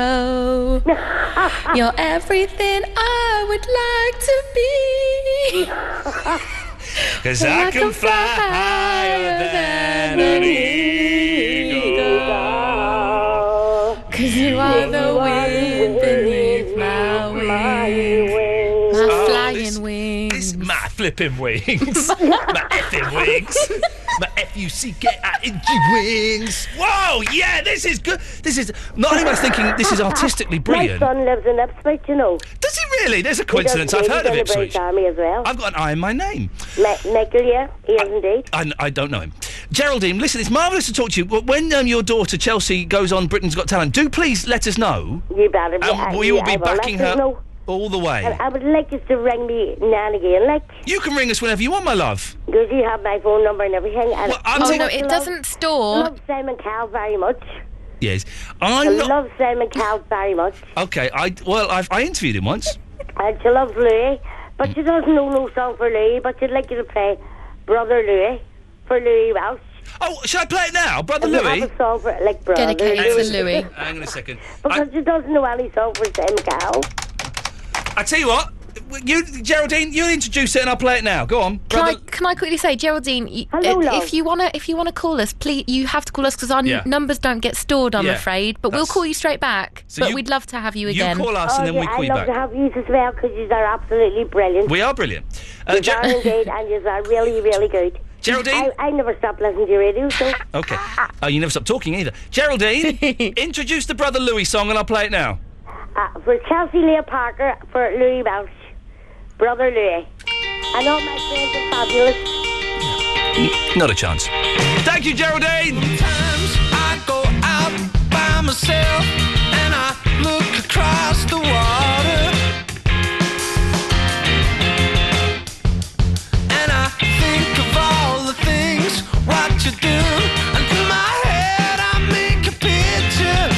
You're everything I would like to be. 'Cause I can fly higher than an eagle. 'Cause you are the wind beneath my wings. My flying wings. My flipping wings. My effing wings. My F-U-C-K-I-N-G wings. Whoa, yeah, this is good. This is, not only am I thinking this is artistically brilliant. My son lives in Ipswich, you know. Does he really? There's a coincidence. I've heard of Ipswich. Army as well. I've got an I in my name. Michael, yeah, he is indeed. I don't know him. Geraldine, listen, it's marvellous to talk to you. When your daughter Chelsea goes on Britain's Got Talent, do please let us know. You better be. We will be backing her all the way. I would like you to ring me now and again, like. You can ring us whenever you want, my love. Because you have my phone number and everything. And no, it doesn't store. I love Simon Cowell very much. Yes. I love Simon Cowell very much. Okay, I interviewed him once. And she loves Louis, but she doesn't know no song for Louis, but she'd like you to play Brother Louis for Louis Welsh. Oh, should I play it now? Brother Louis? Have a song for, like, Brother Dedicated to Louis. Hang on a second. Because she doesn't know any song for Simon Cowell. I tell you what, Geraldine, you introduce it and I'll play it now. Go on. Can I quickly say, Geraldine, if you wanna call us, please, you have to call us because our numbers don't get stored, I'm afraid. But we'll call you straight back. So we'd love to have you again. You call us and then we call you back. I'd love to have you as well because you are absolutely brilliant. We are brilliant. You are indeed, and you are really, really good. Geraldine? I never stop listening to your radio, so... Okay. You never stop talking either. Geraldine, introduce the Brother Louis song and I'll play it now. For Chelsea Leah Parker, for Louis Welsh, Brother Louis. And all my friends are fabulous. Not a chance. Thank you, Geraldine! Sometimes I go out by myself and I look across the water. And I think of all the things, what you do. And in my head I make a picture.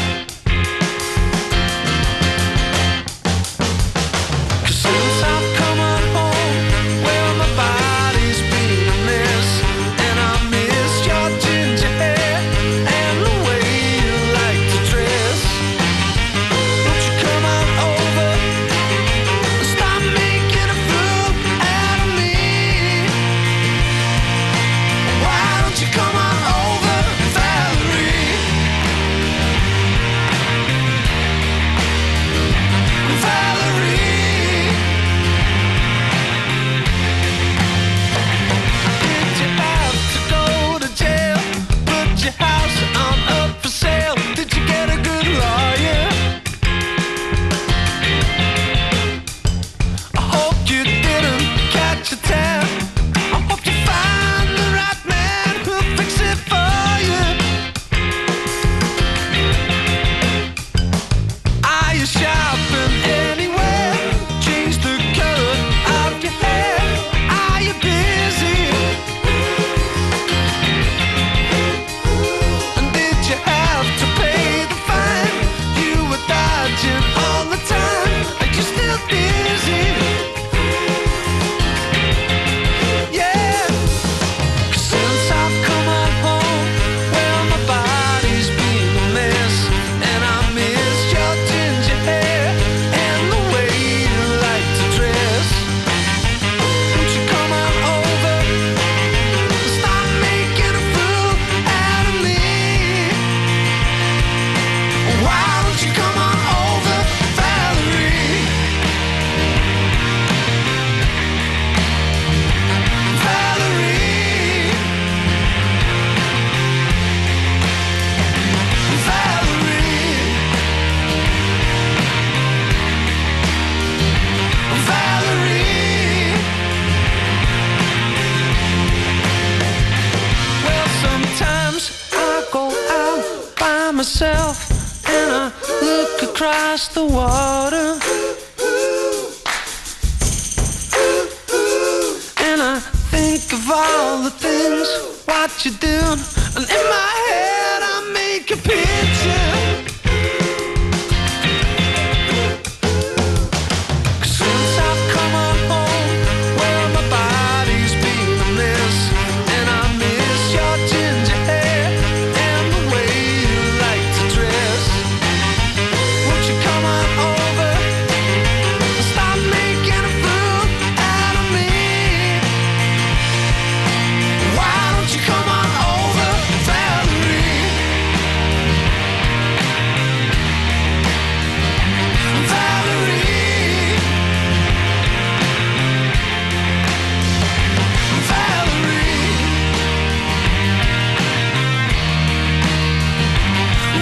'Cause since I've come home, well, my body's been a mess. And I miss your ginger hair and the way you like to dress. across the water. And I think of all the things what you do, and in my head I make a picture. Since I've come on home, well, my body's been a mess, and I miss your ginger hair and the way you like to dress. Won't you come on over and stop making a fool out of me? Why don't you come on over, Valerie? Valerie,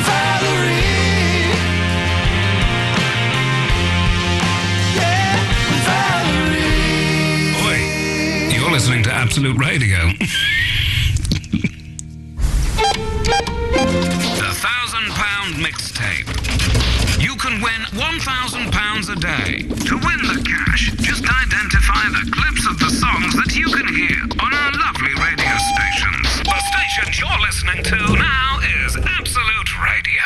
Valerie, yeah, Valerie. Oi, you're listening to Absolute Radio. The £1,000 mixtape. You can win £1,000 a day. To win the cash, just identify the clips of the songs that you can hear on our lovely radio stations. The station you're listening to now is Absolute Radio.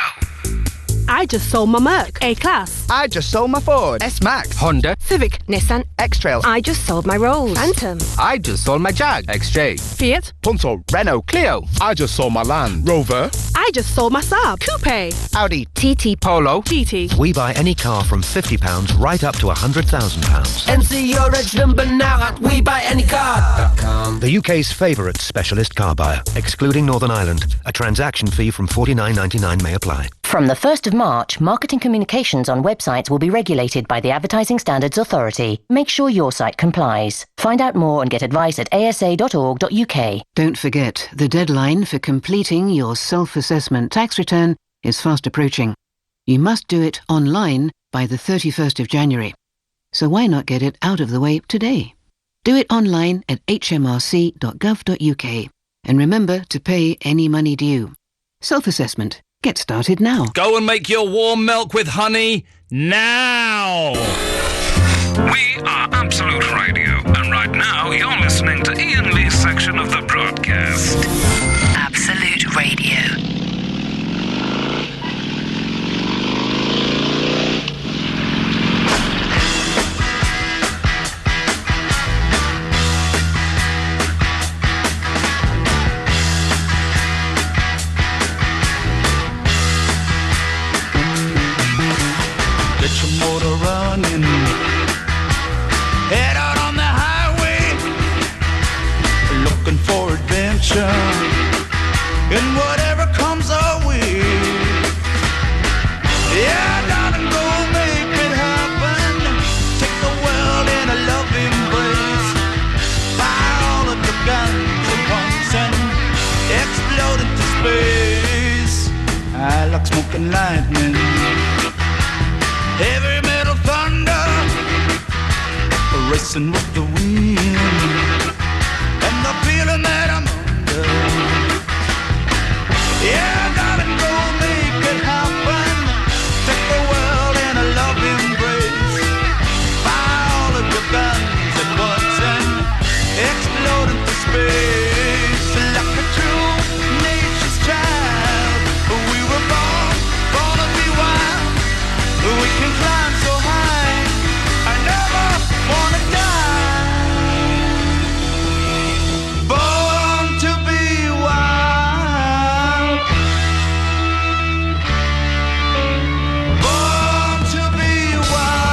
I just sold my Merc A-Class. I just sold my Ford S-Max, Honda, Civic, Nissan, X-Trail. I just sold my Rolls, Phantom, I just sold my Jag, XJ, Fiat, Punto, Renault, Clio. I just sold my Land Rover, I just sold my Saab, Coupe, Audi TT Polo, GT. We buy any car from £50 right up to £100,000. And see your reg number now at WeBuyAnyCar.com. The UK's favourite specialist car buyer, excluding Northern Ireland. A transaction fee from $49.99 may apply. From the 1st of March, marketing communications on websites will be regulated by the Advertising Standards Authority. Make sure your site complies. Find out more and get advice at asa.org.uk. Don't forget, the deadline for completing your self-assessment tax return is fast approaching. You must do it online by the 31st of January. So why not get it out of the way today? Do it online at hmrc.gov.uk. And remember to pay any money due. Self-assessment. Get started now. Go and make your warm milk with honey now. We are Absolute Radio, and right now you're listening to Iain Lee's section of the broadcast. Absolute Radio. Get your motor running. Head out on the highway, looking for adventure, and whatever comes our way. Yeah, darling, go make it happen. Take the world in a love embrace. Fire all of your guns at once and explode into space. I like smoking lightning, heavy metal thunder, racing with the wind, and the feeling that I'm under. Yeah, darling, go make it happen. Take the world in a love embrace. Fire all of your guns at once and explode into space. Like a true nature's child, we were born to be wild. We can climb so high, I never wanna die. Born to be wild. Born to be wild.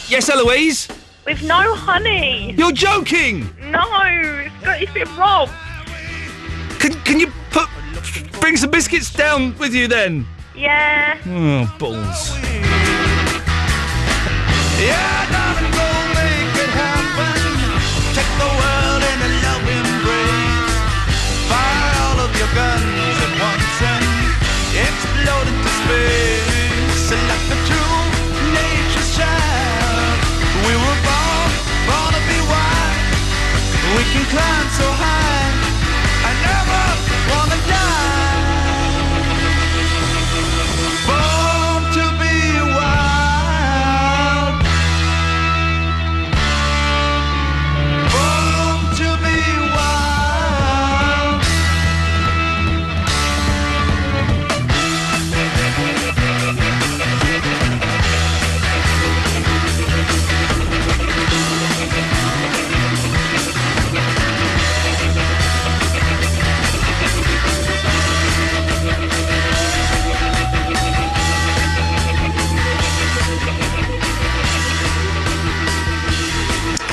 Yes, Eloise? With no honey. You're joking! no, it's been robbed. Can you bring some biscuits down with you then? Yeah. Oh, balls. Yeah, darling, go make it happen. Take the world in a love embrace. Fire all of your guns at once and explode into space. And like the true nature's child, we were born to be wild. We can climb so high. I never wanna die. Born to be wild. Born to be wild.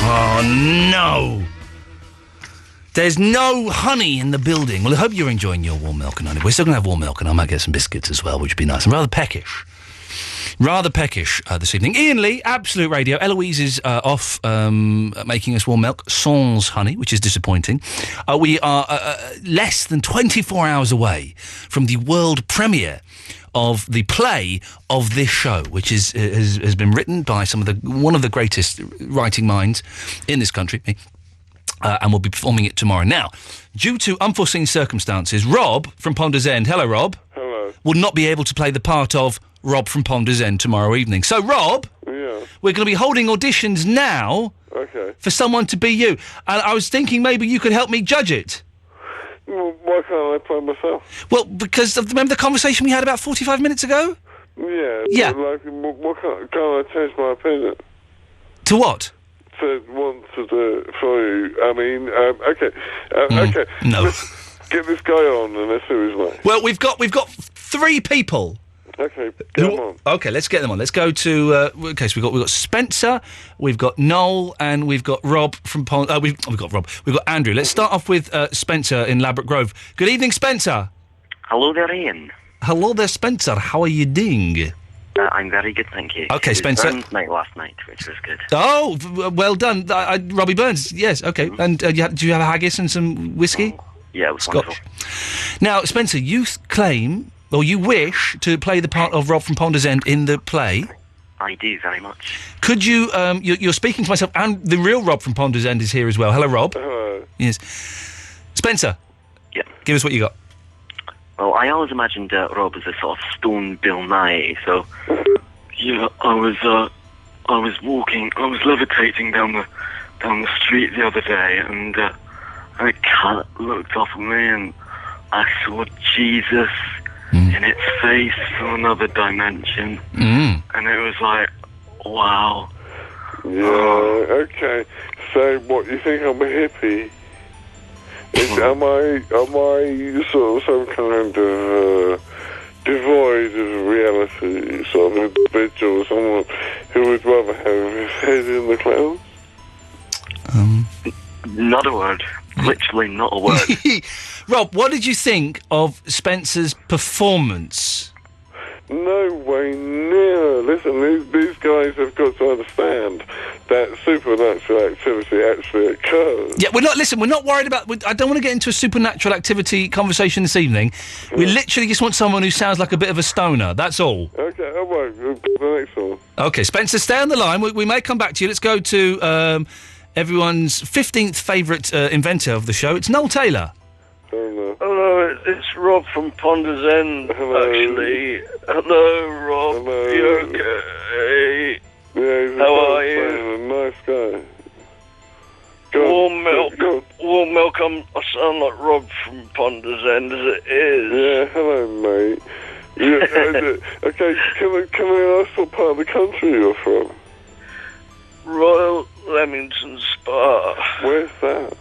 Oh, no. There's no honey in the building. Well, I hope you're enjoying your warm milk and honey. We're still going to have warm milk, and I might get some biscuits as well, which would be nice. I'm rather peckish. This evening. Iain Lee, Absolute Radio. Eloise is off making us warm milk, sans honey, which is disappointing. We are less than 24 hours away from the world premiere of the play of this show, which has been written by one of the greatest writing minds in this country, me. And we'll be performing it tomorrow. Now, due to unforeseen circumstances, Rob from Ponder's End, hello Rob, Hello. will not be able to play the part of Rob from Ponder's End tomorrow evening. So Rob, Yeah. we're going to be holding auditions now Okay. for someone to be you. And I was thinking maybe you could help me judge it. Well, why can't I play myself? Well, because remember the conversation we had about 45 minutes ago? Yeah. Yeah. But, like, why can't I change my opinion? To what? To want to do it for you. I mean, okay. Okay. No. Let's get this guy on and let's see who's like. Well, we've got 3 people. Okay, get them on. Okay, let's get them on. Let's go to. Okay, so we've got Spencer, we've got Noel, and we've got Rob from we've got Rob. We've got Andrew. Let's start off with Spencer in Ladbroke Grove. Good evening, Spencer. Hello there, Ian. Hello there, Spencer. How are you doing? I'm very good, thank you. Okay, It was Spencer. Burns night last night, which was good. Oh, well done, Robbie Burns. Yes, okay. And do you have a haggis and some whiskey? Yeah, it was Scotch. wonderful. Now, Spencer, you claim, or you wish to play the part of Rob from Ponder's End in the play. I do, very much. Could you, you're speaking to myself, and the real Rob from Ponder's End is here as well. Hello, Rob. Hello. Yes. Spencer. Yeah. Give us what you got. Well, I always imagined Rob as a sort of stone Bill Nye, so... Yeah, I was levitating down the street the other day, and a cat looked off at me, and I saw Jesus in its face from another dimension, and it was like, wow. Yeah, okay. So, what, you think I'm a hippie? Am I sort of some kind of devoid of reality, sort of individual, someone who would rather have his head in the clouds? Not a word. Literally not a word. Rob, what did you think of Spencer's performance? No way near. Listen, these guys have got to understand that supernatural activity actually occurs. Yeah, we're not worried about... I don't want to get into a supernatural activity conversation this evening. We literally just want someone who sounds like a bit of a stoner, that's all. Okay, I won't. The next one. Okay, Spencer, stay on the line. We may come back to you. Let's go to everyone's 15th favourite inventor of the show. It's Noel Taylor. Hello, it's Rob from Ponder's End, actually. Hello, Rob. Hello. You okay? Yeah, he's How are you? a nice guy. Warm milk. I sound like Rob from Ponder's End as it is. Yeah, hello, mate. Yeah, okay, can I ask what part of the country you're from? Royal Leamington Spa. Where's that?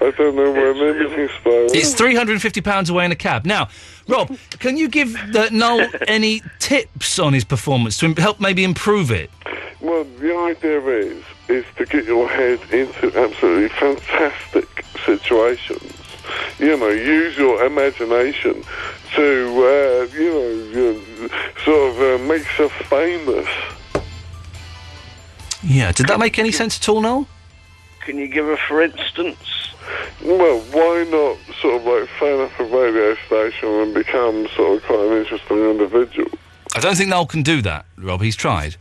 I don't know where Leamington Spa is. It's £350 away in a cab. Now, Rob, can you give Noel any tips on his performance to help maybe improve it? Well, the idea is is to get your head into absolutely fantastic situations. You know, use your imagination to, sort of make yourself famous. Yeah, did that make any sense at all, Noel? Can you give a for instance? Well, why not sort of like phone up a radio station and become sort of quite an interesting individual? I don't think Noel can do that, Rob. He's tried.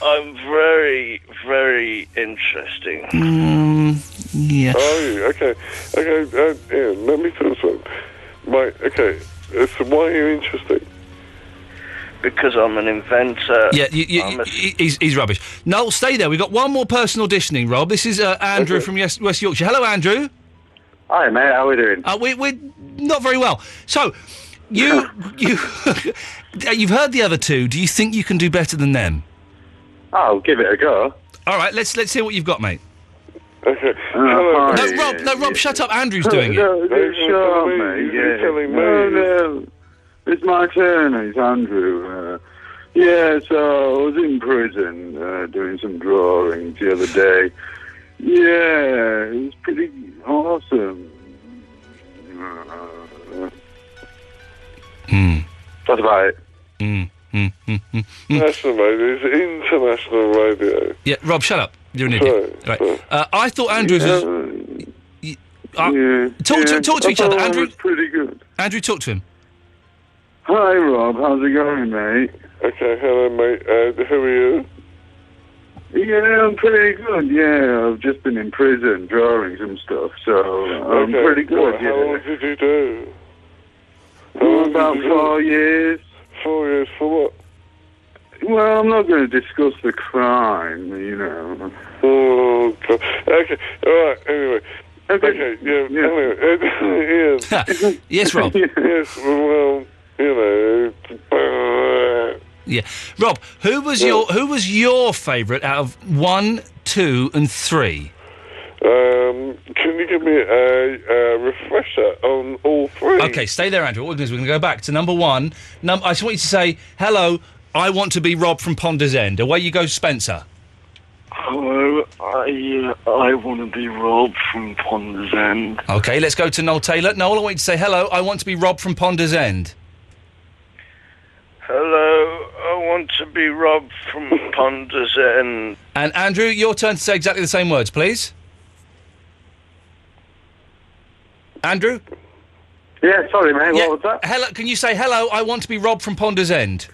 I'm very, very interesting. Yeah. Oh, you? Okay. Iain, let me tell you something. Right, okay. So why are you interesting? Because I'm an inventor. Yeah, he's rubbish. Noel, stay there. We've got one more person auditioning, Rob. This is Andrew from West Yorkshire. Hello, Andrew. Hi, mate. How are we doing? We're not very well. So, you've heard the other two. Do you think you can do better than them? I'll give it a go. All right, let's hear what you've got, mate. Okay. Rob, shut up. Andrew's doing it. No, shut up, mate. You're telling me. No. It's my turn. It's Andrew. So I was in prison doing some drawings the other day. Yeah, it was pretty awesome. That's about it. National radio is international radio. Yeah, Rob, shut up. You're an idiot. Right. I thought Andrew's was... Talk to each other. Andrew, pretty good. Andrew, talk to him. Hi, Rob. How's it going, mate? Okay, hello, mate. Who are you? Yeah, I'm pretty good. Yeah, I've just been in prison drawing some stuff, so I'm pretty good. How long did you do? About 4 years. 4 years for what? Well, I'm not going to discuss the crime, you know. Oh, God. Okay, all right, anyway. Okay, yeah. Iain. Yes, Rob. Yes, well, you know. Yeah, Rob. Who was your favourite out of 1, 2, and 3? Can you give me a refresher on all 3? Okay, stay there, Andrew. What we're going to go back to number 1. I just want you to say, hello, I want to be Rob from Ponder's End. Away you go, Spencer. Hello, I want to be Rob from Ponder's End. Okay, let's go to Noel Taylor. Noel, I want you to say, hello, I want to be Rob from Ponder's End. Hello, I want to be Rob from Ponder's End. And Andrew, your turn to say exactly the same words, please. Andrew? Yeah, sorry, mate. What was that? Hello, can you say, hello, I want to be Rob from Ponder's End?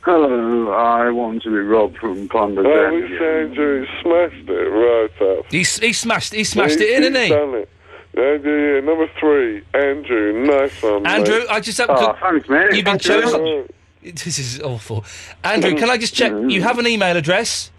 Hello, I want to be Rob from Ponder's End. Oh, this Andrew smashed it right up. He smashed it in, hasn't he? He's done it. Yeah, number 3, Andrew. Nice one, Andrew, mate. I just have... thanks, mate. You've been chosen... This is awful. Andrew, can I just check? You have an email address?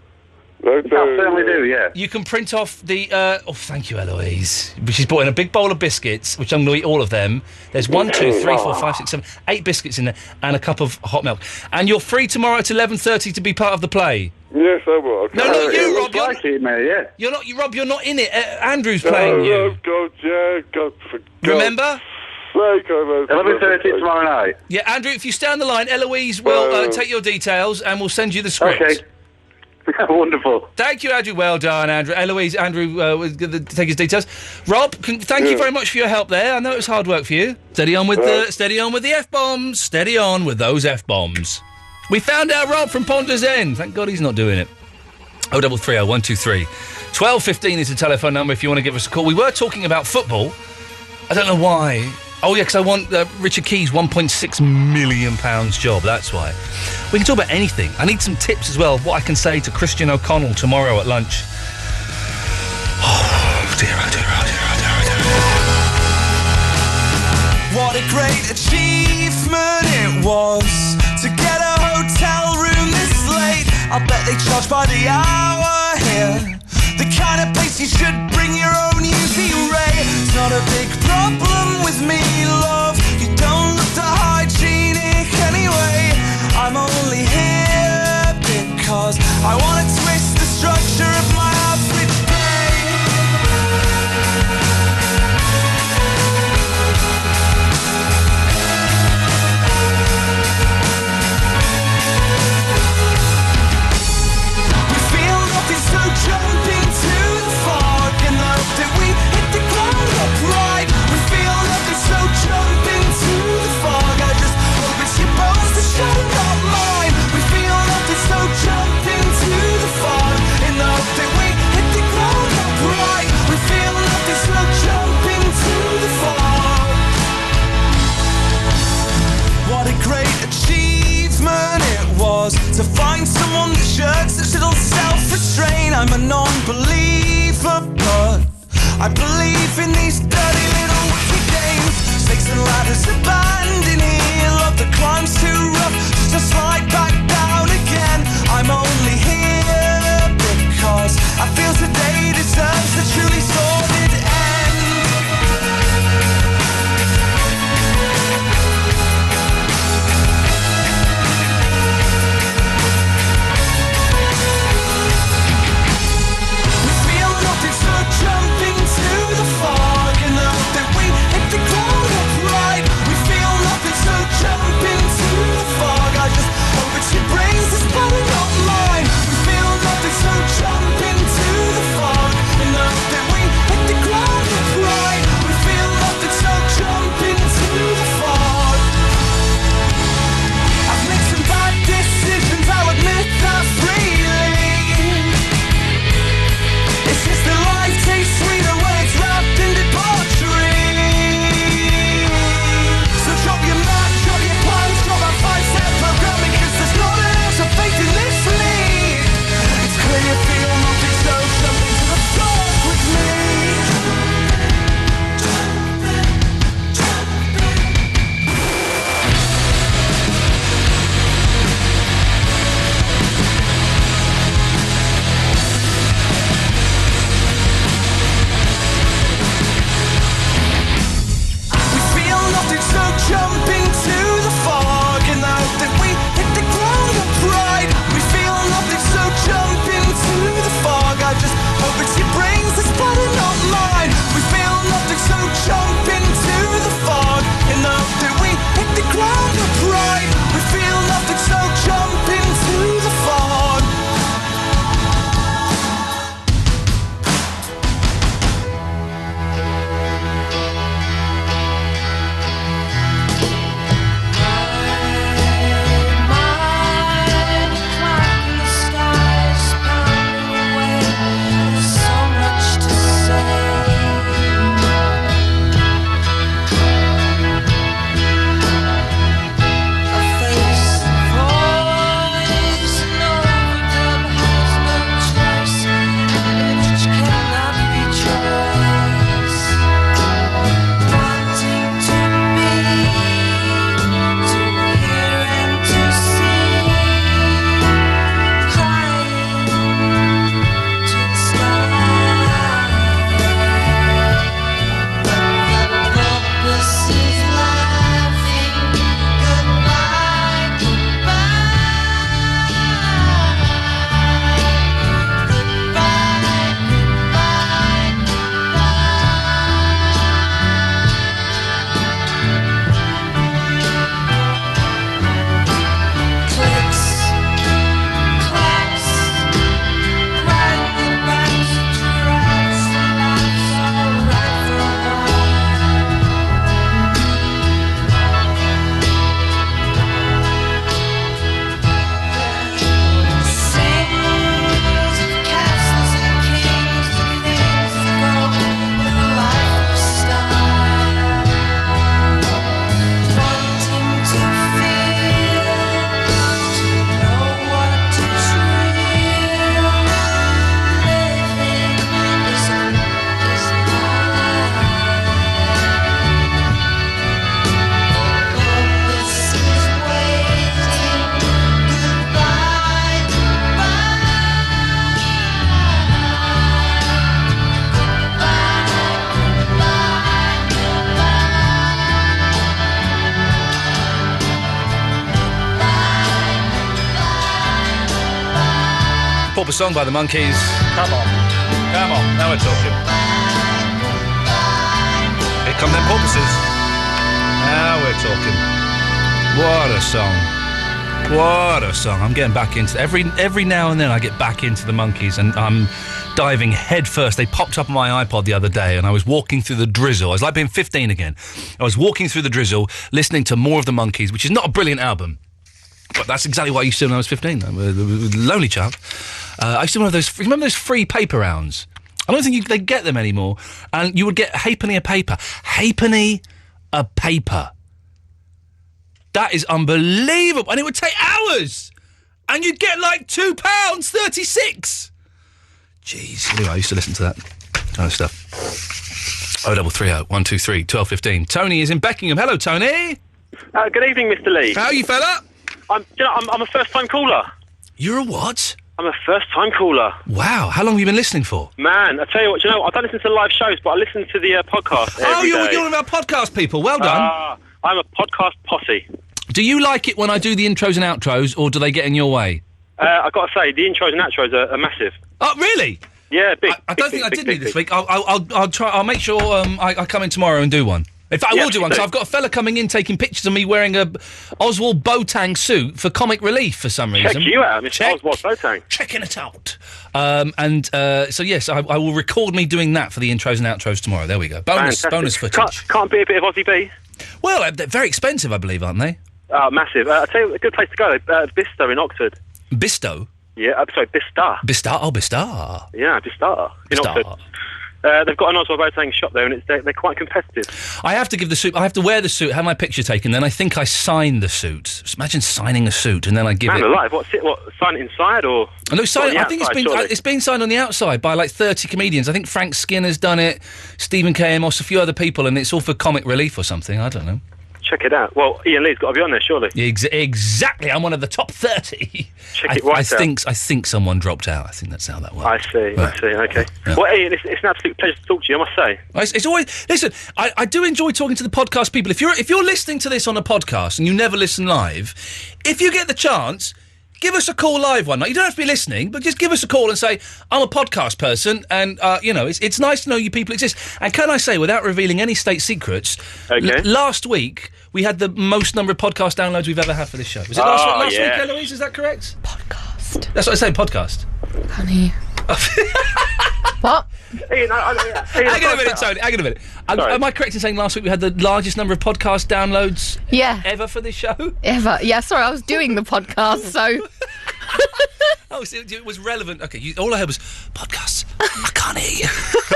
I certainly do, yeah. You can print off the... thank you, Eloise. She's brought in a big bowl of biscuits, which I'm going to eat all of them. There's 1, 2, 3, 4, 5, 6, 7, 8 biscuits in there, and a cup of hot milk. And you're free tomorrow at 11:30 to be part of the play. Yes, I will. No, not you, Rob. Yeah. You're not, Rob, you're not in it. Andrew's playing you. Oh, God, yeah, God, for Remember? 11:30 tomorrow night. Yeah, Andrew, if you stay on the line, Eloise will take your details and we'll send you the script. Okay. Wonderful. Thank you, Andrew. Well done, Andrew. Eloise, Andrew will take his details. Rob, thank you very much for your help there. I know it was hard work for you. Steady on with the F-bombs. Steady on with those F-bombs. We found out Rob from Ponder's End. Thank God he's not doing it. 0330 123 1215 is the telephone number if you want to give us a call. We were talking about football. I don't know why. Oh, yeah, because I want Richard Keys' £1.6 million job, that's why. We can talk about anything. I need some tips as well, what I can say to Christian O'Connell tomorrow at lunch. Oh, dear, oh, dear, oh, dear, oh, dear, oh, dear. What a great achievement it was to get a hotel room this late. I bet they charge by the hour here. The kind of place you should bring your own UV ray. It's not a big problem with me, love. You don't look that hygienic anyway. I'm only here because I want to twist the structure of my outfit gay. We feel nothing so jumpy. these dirty little wicked games. Snakes and ladders abandoned here. Love the climb's too rough just to slide back down again. I'm only here because I feel today deserves the truly sordid end. We feel nothing, so jump into the fog and know that we hit the ground upright. We feel nothing, so jump into the fog. I just hope that she brings this body not mine. We feel nothing, so jump into the fog and know that we hit the ground upright. We feel nothing, so jump into the fog. I've made some bad decisions, I'll admit that freely. It's just that life tastes sweeter when it's wrapped in debauchery. So drop your mat, drop your plans, drop our 5-step programming, 'cause there's not an ounce of faith in this league. It's clear you feel nothing, so jump into the dark with me. We feel nothing, so jump into the fog and know that we hit the ground upright. We feel nothing, so jump into the fog. I just hope that she brings this body, not mine. We feel nothing, so jump into the fog and know that we hit the ground upright. We feel nothing, so jump into the fog. Pauper song by the Monkees. Come on. Come on. Now we're talking. Here come them porpoises. Now we're talking. What a song. What a song. I'm getting back into every now and then I get back into the Monkees and I'm diving head first. They popped up on my iPod the other day and I was walking through the drizzle. I was like being 15 again. I was walking through the drizzle listening to more of the Monkees, which is not a brilliant album. But that's exactly what I used to do when I was 15. I was a lonely child. I used to remember those free paper rounds? I don't think they get them anymore. And you would get halfpenny a paper. Halfpenny a paper. That is unbelievable. And it would take hours. And you'd get like £2.36. Jeez. Anyway, I used to listen to that kind of stuff. 0330 123 1215. Tony is in Beckingham. Hello, Tony. Good evening, Mr. Lee. How are you, fella? I'm a first-time caller. You're a what? I'm a first-time caller. Wow. How long have you been listening for? Man, I tell you what, I don't listen to live shows, but I listen to the podcast every day. You're one of our podcast people. Well done. I'm a podcast posse. Do you like it when I do the intros and outros, or do they get in your way? I've got to say, the intros and outros are massive. Oh, really? Yeah, big. I don't think I did this week. I'll try. I'll make sure I come in tomorrow and do one. In fact, I will do one, because I've got a fella coming in taking pictures of me wearing a Oswald Boateng suit for comic relief for some reason. Check you out, Mr. Oswald Boateng. Checking it out. So yes, I will record me doing that for the intros and outros tomorrow. There we go. Bonus footage. Can't be a bit of Aussie B. Well, they're very expensive, I believe, aren't they? Oh, massive. I'll tell you a good place to go, Bisto in Oxford. Bisto? Yeah, sorry, Bistar. Bistar? Oh, Bistar. Yeah, Bistar in Oxford. They've got an Oswald Boateng shop there, and they're quite competitive. I have to give the suit. I have to wear the suit, have my picture taken, then I think I sign the suit. Just imagine signing a suit, and then I give it. Man alive! What? Sign it inside or? No, sign. I think outside, it's been signed on the outside by like 30 comedians. I think Frank Skinner's done it, Stephen K. Amos, a few other people, and it's all for comic relief or something. I don't know. Check it out. Well, Iain Lee's got to be on there, surely. Yeah, exactly. I'm one of the top 30. Check it right out. I think someone dropped out. I think that's how that works. I see. Okay. Yeah. Well, Iain, it's an absolute pleasure to talk to you, I must say. It's always... Listen, I do enjoy talking to the podcast people. If you're listening to this on a podcast and you never listen live, if you get the chance... Give us a call live one night. You don't have to be listening, but just give us a call and say, I'm a podcast person, and, it's nice to know you people exist. And can I say, without revealing any state secrets, last week, we had the most number of podcast downloads we've ever had for this show. Was it last week, Eloise? Is that correct? Podcast. That's what I say, podcast. Honey. What? Iain, hang on a minute, Tony. Hang on a minute. Am I correct in saying last week we had the largest number of podcast downloads ever for this show? Ever. Yeah, sorry, I was doing the podcast, so... Oh, so it was relevant. Okay, all I heard was, podcasts. I can't hear you.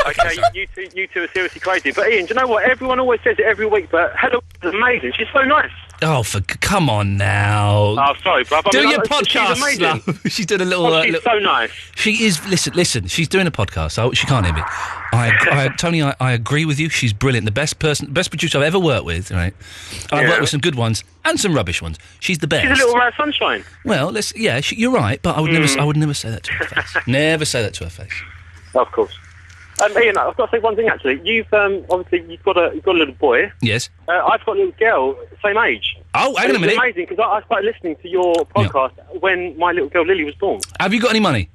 Okay, you two are seriously crazy. But Iain, do you know what? Everyone always says it every week, but Hello is amazing. She's so nice. Oh, come on now. Oh, sorry, bruv. Do your podcast. She's amazing. Love. She's doing a little... she's so nice. She is... Listen, she's doing a podcast, so she can't hear me. Tony, I agree with you. She's brilliant. The best producer I've ever worked with, right? I've worked with some good ones and some rubbish ones. She's the best. She's a little ray of sunshine. Well, you're right, but I would never say that to her face. Never say that to her face. Of course. Iain, I've got to say one thing, actually. You've you've got a little boy. Yes. I've got a little girl, same age. Oh, hang on a minute. It's amazing, because I started listening to your podcast when my little girl Lily was born. Have you got any money?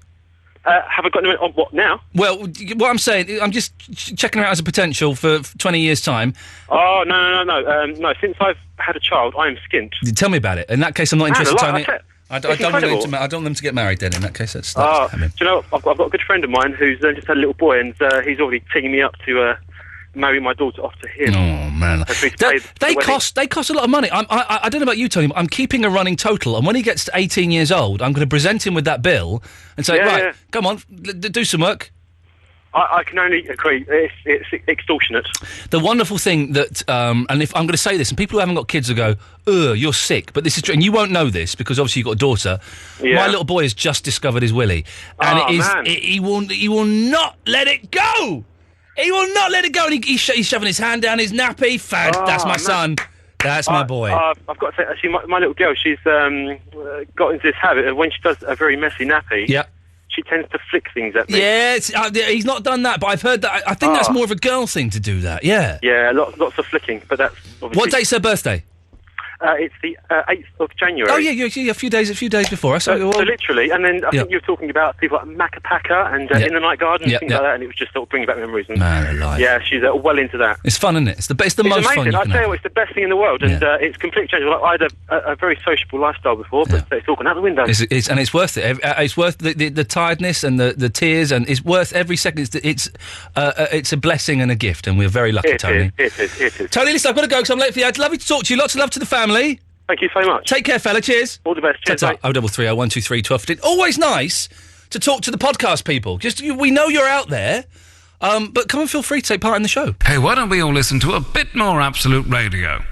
Have I got any money? On what, now? Well, what I'm saying, I'm just checking her out as a potential for 20 years' time. Oh, no. No, since I've had a child, I am skint. Tell me about it. In that case, I'm not interested, Tony. I don't want them to get married then, in that case. That's do you know, I've got a good friend of mine who's just had a little boy, and he's already teeing me up to marry my daughter off to him. Oh, man. They cost a lot of money. I don't know about you, Tony, but I'm keeping a running total, and when he gets to 18 years old, I'm going to present him with that bill and say, come on, do some work. I can only agree. It's extortionate. The wonderful thing that, and if I'm going to say this, and people who haven't got kids will go, ugh, you're sick, but this is true, and you won't know this because obviously you've got a daughter. Yeah. My little boy has just discovered his willy, and he will not let it go. He will not let it go, and he's shoving his hand down his nappy. That's my son. That's my boy. I've got to say, actually, my little girl, she's got into this habit of when she does a very messy nappy. Yeah. She tends to flick things at me. Yes, he's not done that, but I've heard that. I think that's more of a girl thing to do that, yeah. Yeah, lots of flicking, but that's obviously... What date's her birthday? It's the 8th of January. Oh, yeah, a few days before. So literally, and then I think you were talking about people like Macapaka and In the Night Garden and things like that, and it was just sort of bringing back memories. And, man alive. Yeah, she's well into that. It's fun, isn't it? It's the most amazing. fun you can I tell you what, it's the best thing in the world, and it's completely changed. Like, I had a very sociable lifestyle before, but it's all gone out the window. And it's worth it. It's worth the tiredness and the tears, and it's worth every second. It's a blessing and a gift, and we're very lucky, Tony. It is. Tony, listen, I've got to go because I'm late for you. I'd love you to talk to you. Lots of love to the family. Thank you so much. Take care, fella. Cheers. All the best. Cheers, mate. 0330 123 1215. Always nice to talk to the podcast people. We know you're out there, but come and feel free to take part in the show. Hey, why don't we all listen to a bit more Absolute Radio?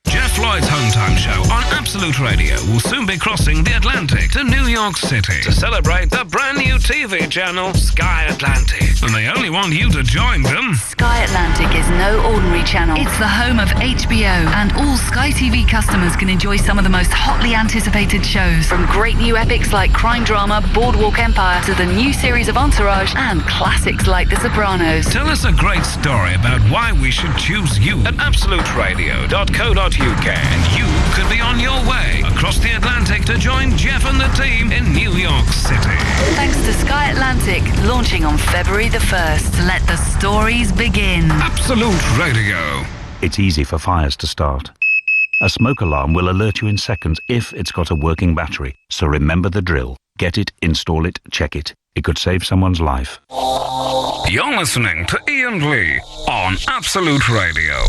Jeff Jeff Lloyd's Hometown Show on Absolute Radio will soon be crossing the Atlantic to New York City to celebrate the brand new TV channel Sky Atlantic. And they only want you to join them. Sky Atlantic is no ordinary channel. It's the home of HBO, and all Sky TV customers can enjoy some of the most hotly anticipated shows, from great new epics like crime drama Boardwalk Empire to the new series of Entourage and classics like The Sopranos. Tell us a great story about why we should choose you at absoluteradio.co.uk, and you could be on your way across the Atlantic to join Jeff and the team in New York City. Thanks to Sky Atlantic, launching on February the 1st. Let the stories begin. Absolute Radio. It's easy for fires to start. A smoke alarm will alert you in seconds if it's got a working battery. So remember the drill. Get it, install it, check it. It could save someone's life. You're listening to Iain Lee on Absolute Radio.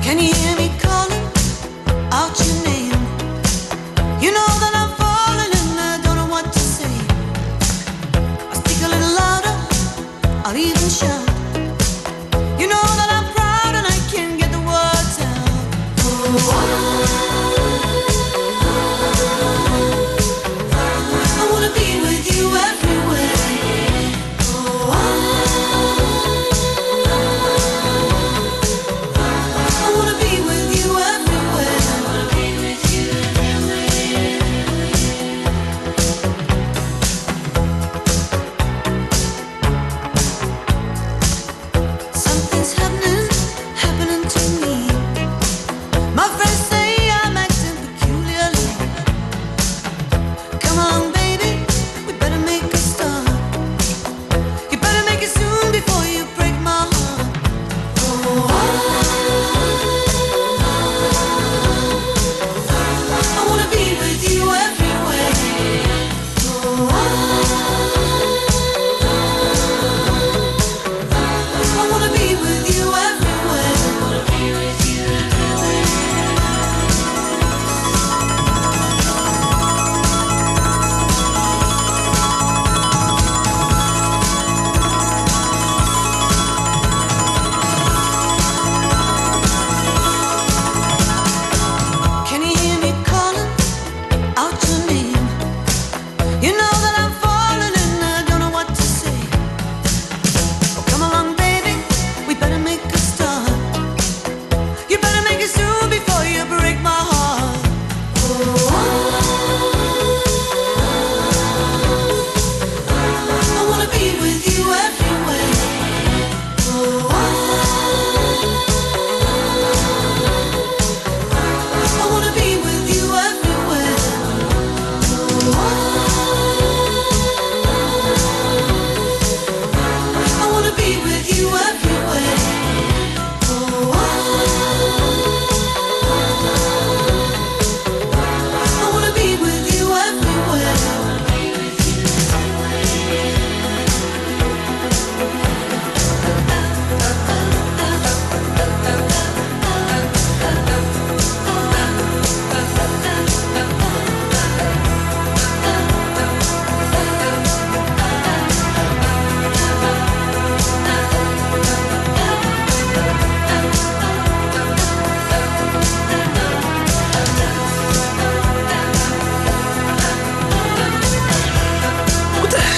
Can you hear me calling out your name? You know that I'm falling and I don't know what to say. I'll speak a little louder, I'll even shout. You know that I'm proud and I can't get the words out. I wanna be with you everywhere. I wanna be with you everywhere. Something's happening to me. My friends say I'm acting peculiarly. Come on, baby, we better make a start. You better make it soon before you break my heart. I wanna be with you everywhere. I wanna be with you everywhere. Can you hear me calling out your name? You know that I'm falling and I don't know what to say. Oh, come along, baby, we better make a start. You better make it soon before you break my heart. I wanna be with you everywhere. I wanna be with you everywhere. I wanna be with you everywhere. I wanna be with you everywhere.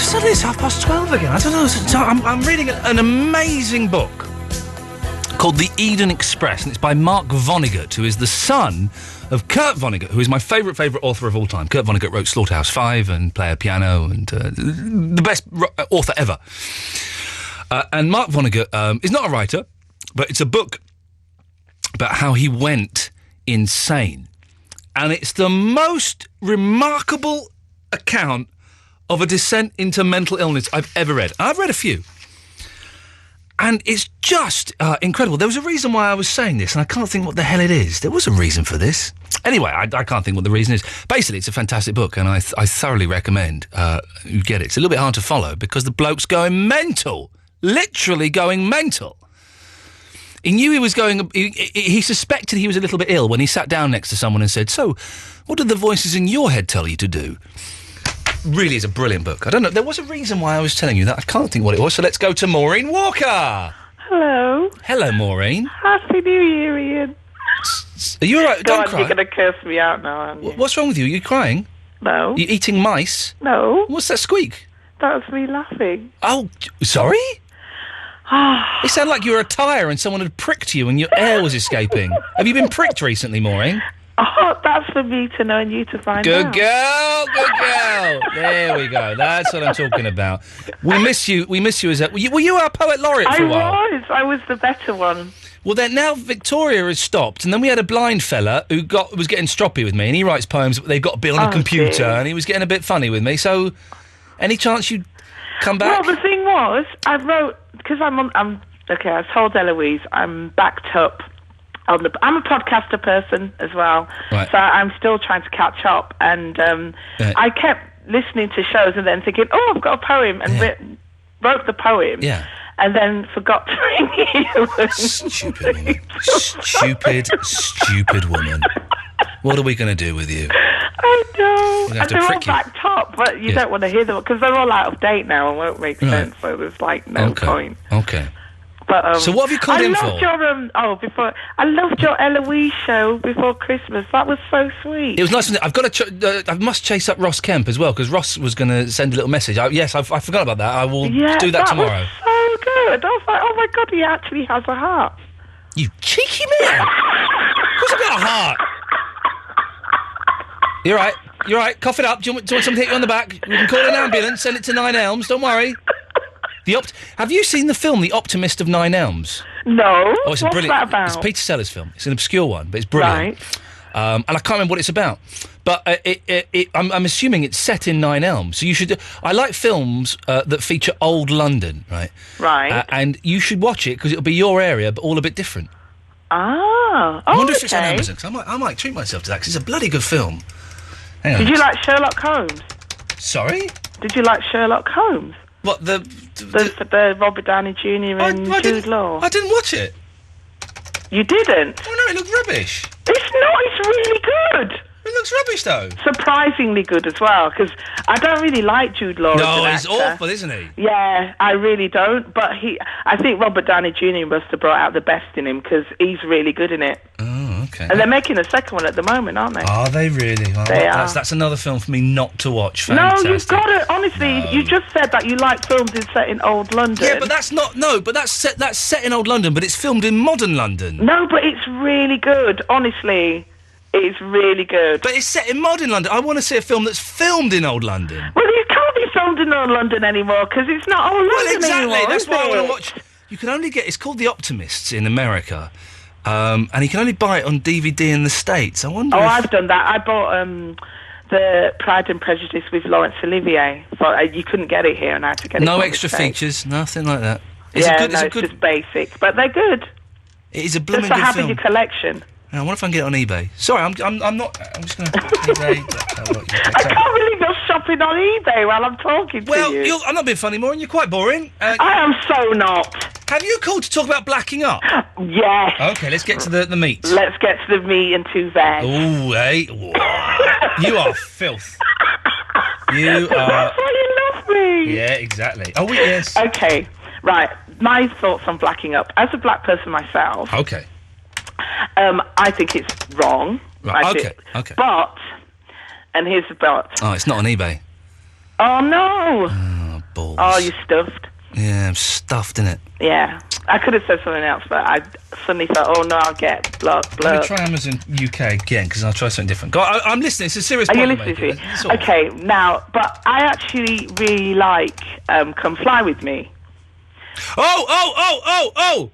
Suddenly it's 12:30 again. I don't know. I'm reading an amazing book called The Eden Express, and it's by Mark Vonnegut, who is the son of Kurt Vonnegut, who is my favourite author of all time. Kurt Vonnegut wrote Slaughterhouse-Five and Play a Piano, and the best author ever. And Mark Vonnegut is not a writer, but it's a book about how he went insane. And it's the most remarkable account of a descent into mental illness I've ever read. I've read a few. And it's just incredible. There was a reason why I was saying this, and I can't think what the hell it is. There was a reason for this. Anyway, I can't think what the reason is. Basically, it's a fantastic book, and I thoroughly recommend you get it. It's a little bit hard to follow because the bloke's going mental. Literally going mental. He knew he was going... He suspected he was a little bit ill when he sat down next to someone and said, "So, what did the voices in your head tell you to do?" Really is a brilliant book. I don't know. There was a reason why I was telling you that. I can't think what it was. So let's go to Maureen Walker. Hello. Hello, Maureen. Happy New Year, Ian. Are you all right? Don't God, cry. you're going to curse me out now, aren't you? What's wrong with you? Are you crying? No. You eating mice? No. What's that squeak? That was me laughing. Oh, sorry? It sounded like you were a tyre and someone had pricked you and your air was escaping. Have you been pricked recently, Maureen? Oh, that's for me to know and you to find Good out. girl, good girl. There we go. That's what I'm talking about. We miss you. We miss you as a... Were you our poet laureate for a while? I was the better one. Well, then now Victoria has stopped, and then we had a blind fella who was getting stroppy with me, and he writes poems, but they've got to be on a computer, dear. and he was getting a bit funny with me. So, any chance you'd come back? Well, the thing was, I wrote, because okay, I told Eloise, I'm backed up. I'm a podcaster person as well, right. So I'm still trying to catch up, and I kept listening to shows and then thinking, oh, I've got a poem, and wrote the poem, and then forgot to ring you. Stupid woman. Stupid woman. What are we going to do with you? I know. have to And they're all prick you. backed up, but you don't want to hear them, because they're all out of date now and won't make sense, so there's like no point. Okay. But, so what have you called in for? I loved your Eloise show before Christmas. That was so sweet. It was nice. I've got to. I must chase up Ross Kemp as well because Ross was going to send a little message. I forgot about that. I will do that tomorrow. Was so good. I was like, oh my God, he actually has a heart. You cheeky man! Of course I've got a heart. You're right. You're right. Cough it up. Do you want something to hit you on the back? We can call an ambulance. Send it to Nine Elms. Don't worry. Have you seen the film The Optimist of Nine Elms? No. Oh, it's a What's brilliant. that about? It's a Peter Sellers film. It's an obscure one, but it's brilliant. Right. And I can't remember what it's about. But I'm assuming it's set in Nine Elms. So you should. I like films that feature old London, right? Right. And you should watch it because it'll be your area, but all a bit different. Ah. I wonder if it's on Amazon. 'Cause I might treat myself to that because it's a bloody good film. Hang on. Did you like Sherlock Holmes? Sorry? Did you like Sherlock Holmes? What, the Robert Downey Jr. and Jude Law? I didn't watch it. You didn't? Oh, no, it looked rubbish. It's not. It's really good. It looks rubbish, though. Surprisingly good as well, because I don't really like Jude Law. No, as an he's actor. awful, isn't he? Yeah, I really don't. But I think Robert Downey Jr. must have brought out the best in him because he's really good in it. Oh, okay. And they're making a second one at the moment, aren't they? Are they really? Well, They are. That's another film for me not to watch. Fantastic. No, you've got to. Honestly, you just said that you like films set in old London. Yeah, but that's not. No, but that's set in old London, but it's filmed in modern London. No, but it's really good. Honestly, it's really good. But it's set in modern London. I want to see a film that's filmed in old London. Well, it can't be filmed in old London anymore because it's not old London Well, exactly. anymore. That's is why I want it? to watch. You can only get. It's called The Optimists in America, and you can only buy it on DVD in the States. I wonder. Oh, if... I've done that. I bought the Pride and Prejudice with Laurence Olivier. You couldn't get it here, and I had to get it. No from the extra States. features, nothing like that. It's just basic, but they're good. It is a blooming Just for good having film. your collection. I wonder if I can get it on eBay. Sorry, I'm not. I'm just going to eBay. I can't believe you're shopping on eBay while I'm talking to you. Well, I'm not being funny, Maureen. You're quite boring. I am so not. Have you called to talk about blacking up? Yes. Okay, let's get to the meat. Let's get to the meat and two veg. Ooh, hey. You are filth. You are... That's why you love me. Yeah, exactly. Oh, yes. Okay, right. My thoughts on blacking up. As a black person myself... Okay. I think it's wrong. Right, okay. But, and here's the but. Oh, it's not on eBay. Oh, no. Oh, balls. Oh, you're stuffed. Yeah, I'm stuffed, innit? Yeah. I could have said something else, but I suddenly thought, oh, no, I'll get blood. Let me try Amazon UK again, because I'll try something different. Go on, I'm listening. It's a serious Are you point. listening to me? Okay, now, but I actually really like Come Fly With Me. Oh!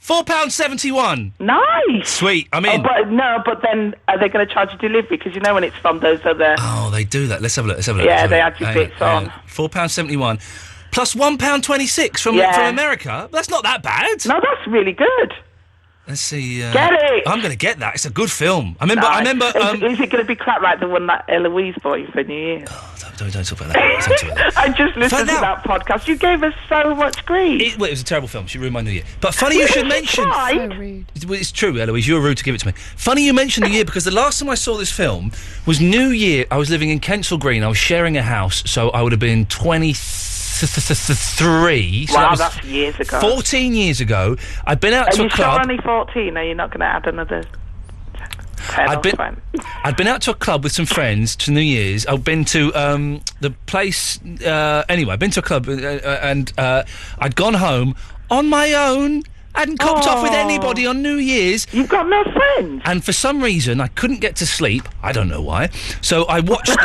£4.71. Nice. Sweet. I mean... but then are they going to charge you delivery? Because you know when it's from those other... Oh, they do that. Let's have a look. Yeah, they add your bits on. £4.71. plus £1.26 from America. That's not that bad. No, that's really good. Let's see. Get it! I'm going to get that. It's a good film. I remember. Is it going to be crap like the one that Eloise bought you for New Year? Don't talk about that. Don't talk about that. I just listened to that podcast. You gave us so much grief. It was a terrible film. She ruined my New Year. But funny you should mention. So rude. It's true, Eloise. You were rude to give it to me. Funny you mentioned New Year because the last time I saw this film was New Year. I was living in Kensal Green. I was sharing a house, so I would have been 23. So wow, that's years ago. 14 years ago. I'd been out to a club. Are you sure only 14? Are you not going to add another 10 I'd been out to a club with some friends to New Year's. I'd been to the place. Anyway, I'd been to a club and I'd gone home on my own. I hadn't copped off with anybody on New Year's. You've got no friends? And for some reason, I couldn't get to sleep. I don't know why. So I watched...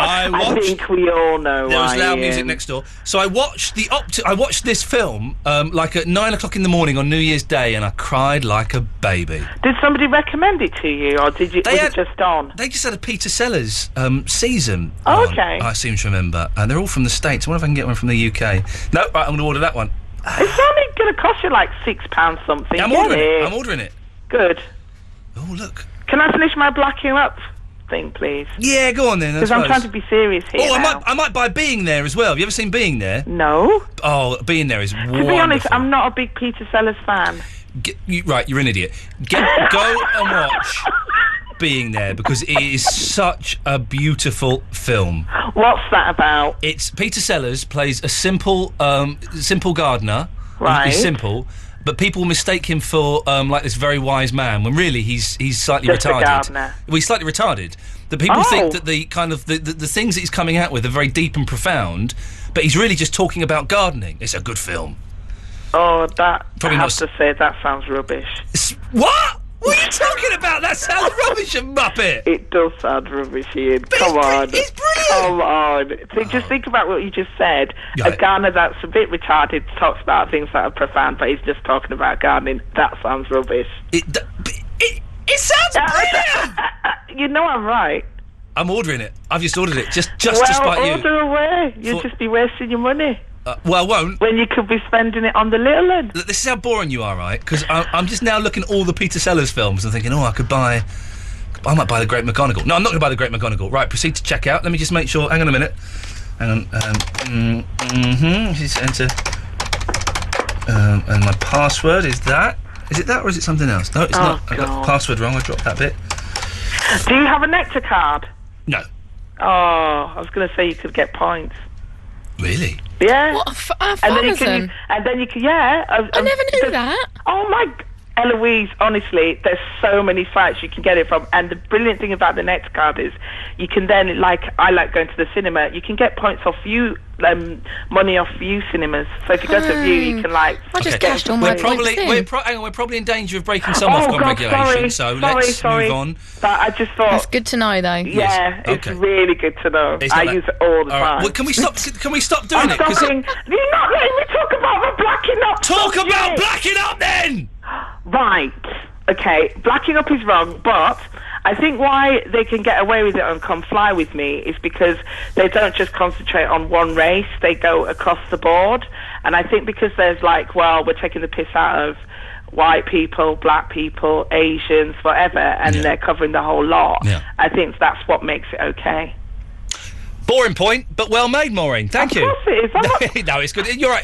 I think we all know there was loud Ian. music next door. So I watched I watched this film like at 9 o'clock in the morning on New Year's Day, and I cried like a baby. Did somebody recommend it to you, or was it just on? They just had a Peter Sellers season. Oh, on, okay. I seem to remember. And they're all from the States. I wonder if I can get one from the UK. No, right, I'm going to order that one. It's only going to cost you like £6 something. I'm ordering it. Good. Oh, look. Can I finish my blacking up thing, please? Yeah, go on then. Because I'm trying to be serious here. Oh, I might buy Being There as well. Have you ever seen Being There? No. Oh, Being There is wonderful. To be honest, I'm not a big Peter Sellers fan. You're an idiot. Go and watch Being There because it is such a beautiful film. What's that about? It's Peter Sellers plays a simple gardener. Right. He's simple. But people mistake him for like this very wise man when really he's slightly Just retarded. a gardener. Well, he's slightly retarded. That people think that the kind of the things that he's coming out with are very deep and profound, but he's really just talking about gardening. It's a good film. Oh, that Probably I have to say that sounds rubbish. What? What are you talking about? That sounds rubbish, you muppet. It does sound rubbish, Ian. Come on. It's brilliant. Come on. Just think about what you just said. A gardener that's a bit retarded talks about things that are profound, but he's just talking about gardening. That sounds rubbish. It sounds brilliant. You know I'm right. I'm ordering it. I've just ordered it. Just to well, spite you. order away. You'll just be wasting your money. Well, I won't. When you could be spending it on the little one. Look, this is how boring you are, right? Because I'm just now looking at all the Peter Sellers films and thinking, I might buy The Great McGonagall. No, I'm not going to buy The Great McGonagall. Right, proceed to check out. Let me just make sure. Hang on a minute. Hang on. Just enter. And my password is that. Is it that or is it something else? No, it's not. I got the password wrong. I dropped that bit. Do you have a Nectar card? No. Oh, I was going to say you could get points. Really? Yeah. What, and then you can, yeah. I never knew that. Oh my, Eloise, honestly, there's so many sites you can get it from, and the brilliant thing about the Nectar card is you can then, I like going to the cinema, you can get points off View, money off View cinemas. So if you go to View, you can I just cashed all my points in. We're probably in danger of breaking some Ofcom regulation, so let's move on. But I just thought... That's good to know, though. Yeah, it's really good to know. I use it all the time. Well, can we stop doing it? You're not letting me talk about the blacking up. Talk about blacking up, then! Right. Okay, blacking up is wrong, but I think why they can get away with it and come fly with me is because they don't just concentrate on one race, they go across the board. And I think because there's we're taking the piss out of white people, black people, Asians, whatever, and they're covering the whole lot. Yeah. I think that's what makes it okay. Boring point, but well made, Maureen. Thank you. Of course it is. No, it's good. You're right.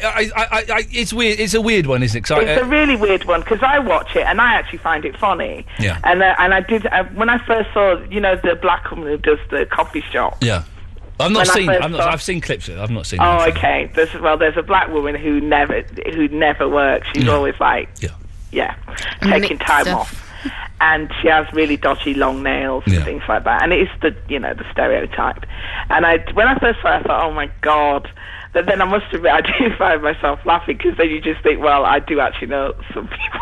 It's weird. It's a weird one, isn't it? It's a really weird one because I watch it and I actually find it funny. Yeah. And I did when I first saw, the black woman who does the coffee shop. Yeah. I've seen clips of it. I've not seen. Oh, okay. There's a black woman who never works. She's always taking time off. And she has really dodgy long nails and things like that. And it is the stereotype. And when I first saw it, I thought, oh my God. But then I must admit, I do find myself laughing because then you just think, well, I do actually know some people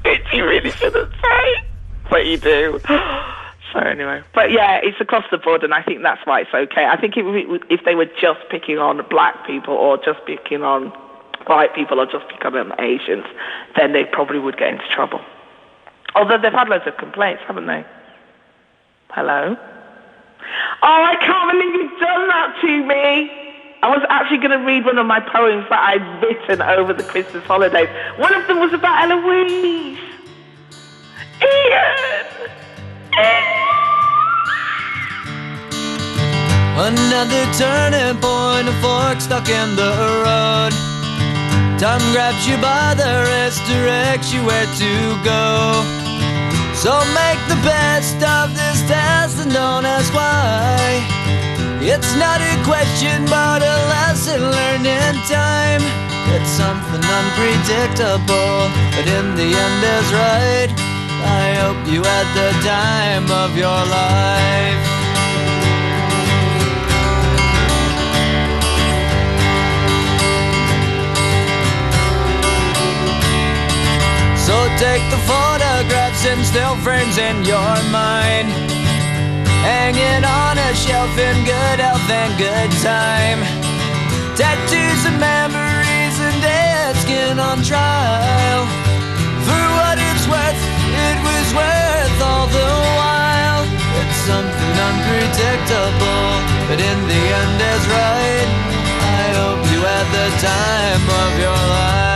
which you really shouldn't say, but you do. So anyway, but yeah, it's across the board, and I think that's why it's okay. I think if they were just picking on black people or just picking on white people or just picking on Asians, then they probably would get into trouble. Although they've had loads of complaints, haven't they? Hello? Oh, I can't believe you've done that to me. I was actually going to read one of my poems that I'd written over the Christmas holidays. One of them was about Eloise. Iain! Another turning point, a fork stuck in the road. Time grabs you by the wrist, directs you where to go. So make the best of this test and don't ask why. It's not a question but a lesson learned in time. It's something unpredictable, but in the end is right. I hope you had the time of your life. So take the photographs and still frames in your mind, hanging on a shelf in good health and good time. Tattoos and memories and dead skin on trial. For what it's worth, it was worth all the while. It's something unpredictable, but in the end is right. I hope you had the time of your life.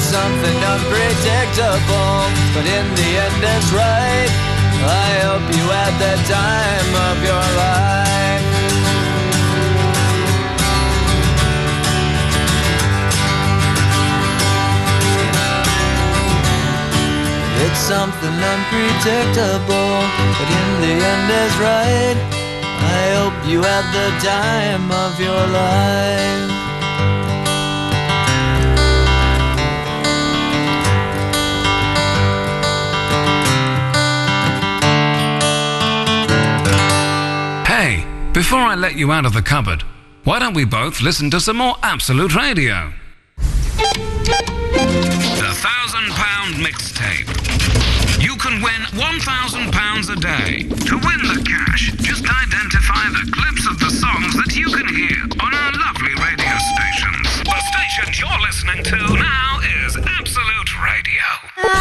Something unpredictable, but in the end it's right. I hope you had the time of your life. It's something unpredictable, but in the end is right. I hope you had the time of your life. Hey, before I let you out of the cupboard, why don't we both listen to some more Absolute Radio? The £1,000 mixtape. You can win £1,000 a day. To win the cash, just identify the clips of the songs that you can hear on our lovely radio stations. The station you're listening to now is Absolute Radio.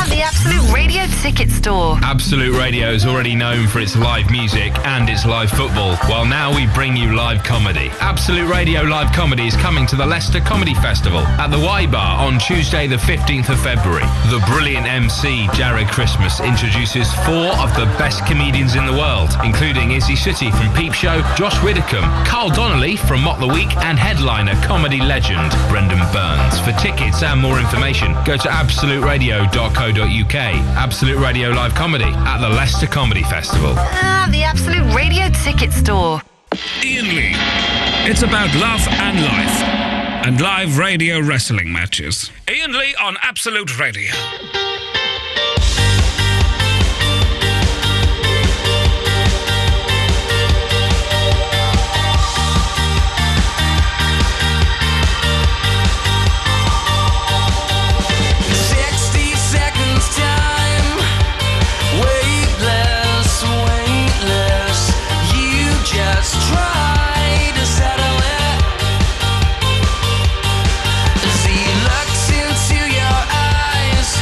The Absolute Radio Ticket Store. Absolute Radio is already known for its live music and its live football, while now we bring you live comedy. Absolute Radio Live Comedy is coming to the Leicester Comedy Festival at the Y Bar on Tuesday the 15th of February. The brilliant MC Jared Christmas introduces 4 of the best comedians in the world, including Izzy Sooty from Peep Show, Josh Widdicombe, Carl Donnelly from Mock the Week, and headliner comedy legend Brendan Burns. For tickets and more information, go to absoluteradio.co.uk. Absolute Radio Live Comedy at the Leicester Comedy Festival. The Absolute Radio Ticket Store. Iain Lee. It's about love and life. And live radio wrestling matches. Iain Lee on Absolute Radio. Try to settle it as he looks into your eyes.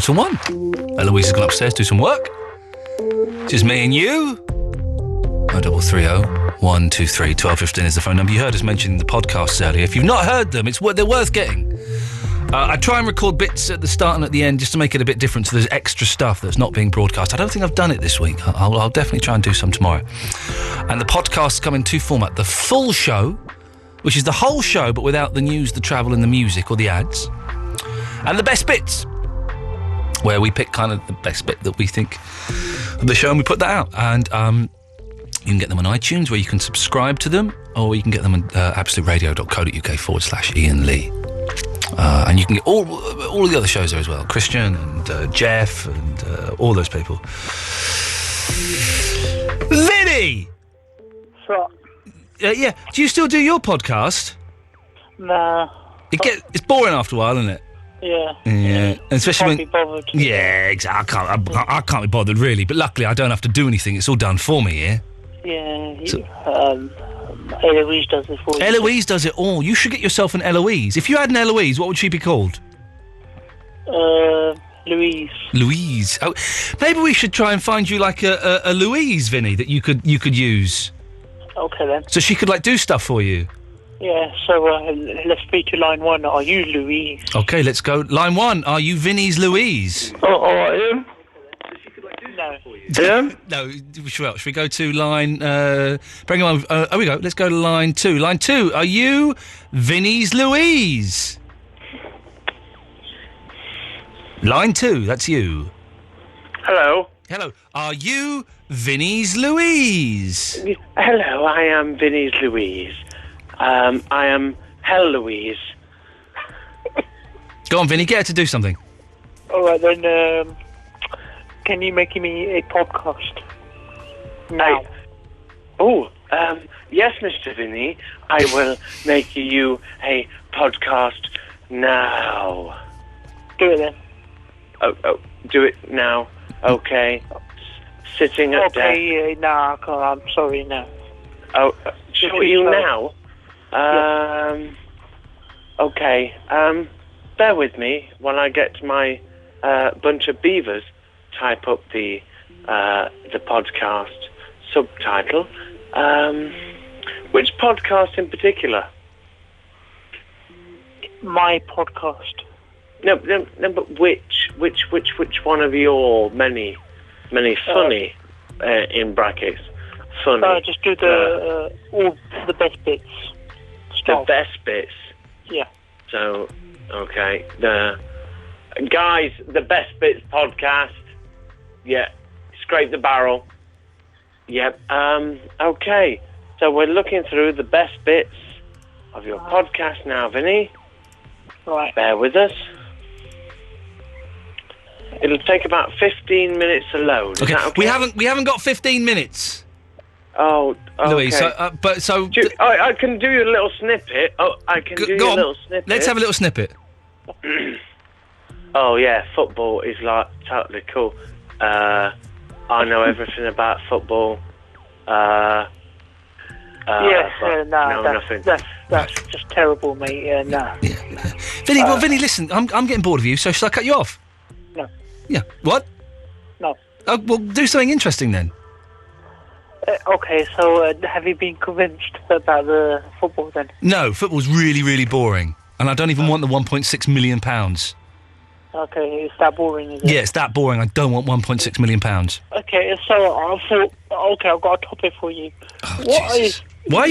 1:45. Eloise has gone upstairs to do some work. Just me and you. 0330 123 1215 is the phone number. You heard us mentioning the podcasts earlier. If you've not heard them, they're worth getting. I try and record bits at the start and at the end just to make it a bit different, so there's extra stuff that's not being broadcast. I don't think I've done it this week. I'll definitely try and do some tomorrow. And the podcasts come in two formats. The full show, which is the whole show but without the news, the travel and the music or the ads. And the best bits, where we pick kind of the best bit that we think of the show and we put that out. And you can get them on iTunes, where you can subscribe to them, or you can get them on absoluteradio.co.uk/Iain Lee. And you can get all of the other shows there as well. Christian and Jeff and all those people. Vinny! So, yeah. Do you still do your podcast? nah. It's boring after a while, isn't it? Yeah. Yeah. Especially Can't be bothered. Yeah, exactly. I can't be bothered, really. But luckily, I don't have to do anything. It's all done for me, yeah? Yeah. Eloise does it for you. Eloise does it all. You should get yourself an Eloise. If you had an Eloise, what would she be called? Louise. Louise. Oh, maybe we should try and find you like a Louise, Vinny, that you could use. Okay then. So she could do stuff for you. Yeah, so let's speak to line 1. Are you Louise? Okay, let's go. Line 1. Are you Vinny's Louise? Oh, Ian? No. Yeah? No, should we go to line... bring on... here we go. Let's go to line 2. Line 2. Are you Vinny's Louise? Line 2. That's you. Hello. Hello. Are you Vinny's Louise? Hello, I am Vinny's Louise. I am Hell Louise. Go on, Vinny. Get her to do something. All right, then, can you make me a podcast? Now. Yes, Mr. Vinny, I will make you a podcast now. Do it then. Oh, do it now. Okay. Sitting at desk. Okay, nah, I'm sorry, no. Oh, sure, you now? Okay. Bear with me while I get my bunch of beavers type up the podcast subtitle. Which podcast in particular? My podcast. No, but which one of your many funny in brackets funny? Just do all the best bits. The best bits. Yeah. So, okay, the best bits podcast. Yeah, scrape the barrel. Yep. Okay. So we're looking through the best bits of your podcast now, Vinny. Right. Bear with us. It'll take about 15 minutes to load. Is that okay? We haven't got 15 minutes. Oh, okay. Louise, I can do you a little snippet. Oh, I can do you a little snippet. Let's have a little snippet. Oh yeah, football is totally cool. I know everything about football. Nothing. That's just terrible, mate. Nah. Vinny, Vinny, listen, I'm getting bored of you, so shall I cut you off? No. Yeah. What? No. Oh, well, do something interesting then. Okay, so have you been convinced about the football then? No, football's really, really boring, and I don't even want the £1.6 million. Okay, it's that boring, is it? Yeah, it's that boring. I don't want £1.6 million. Okay, so I thought, I've got a topic for you. Why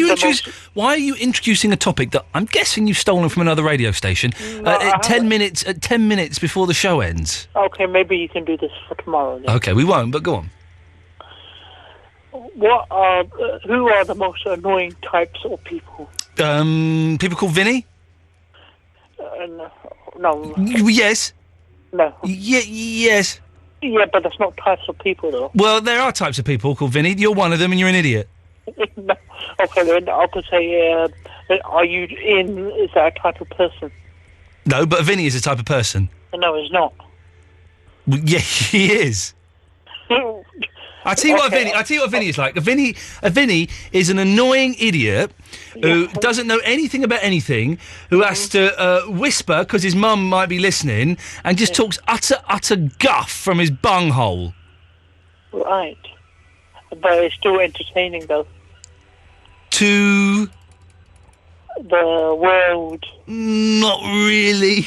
are you introducing a topic that I'm guessing you've stolen from another radio station at 10 minutes before the show ends? Okay, maybe you can do this for tomorrow then. Okay, we won't, but go on. Who are the most annoying types of people? People called Vinny? No. Yes. No. Yes. Yeah, but that's not types of people, though. Well, there are types of people called Vinny. You're one of them, and you're an idiot. No. Okay, then I could say, are you in? Is that a type of person? No, but Vinny is a type of person. No, he's not. Well, yeah, he is. I tell you what, Vinny is like. A Vinny is an annoying idiot who doesn't know anything about anything, who has to whisper because his mum might be listening, and just talks utter guff from his bunghole. Right. But it's still entertaining, though. To the world. Not really.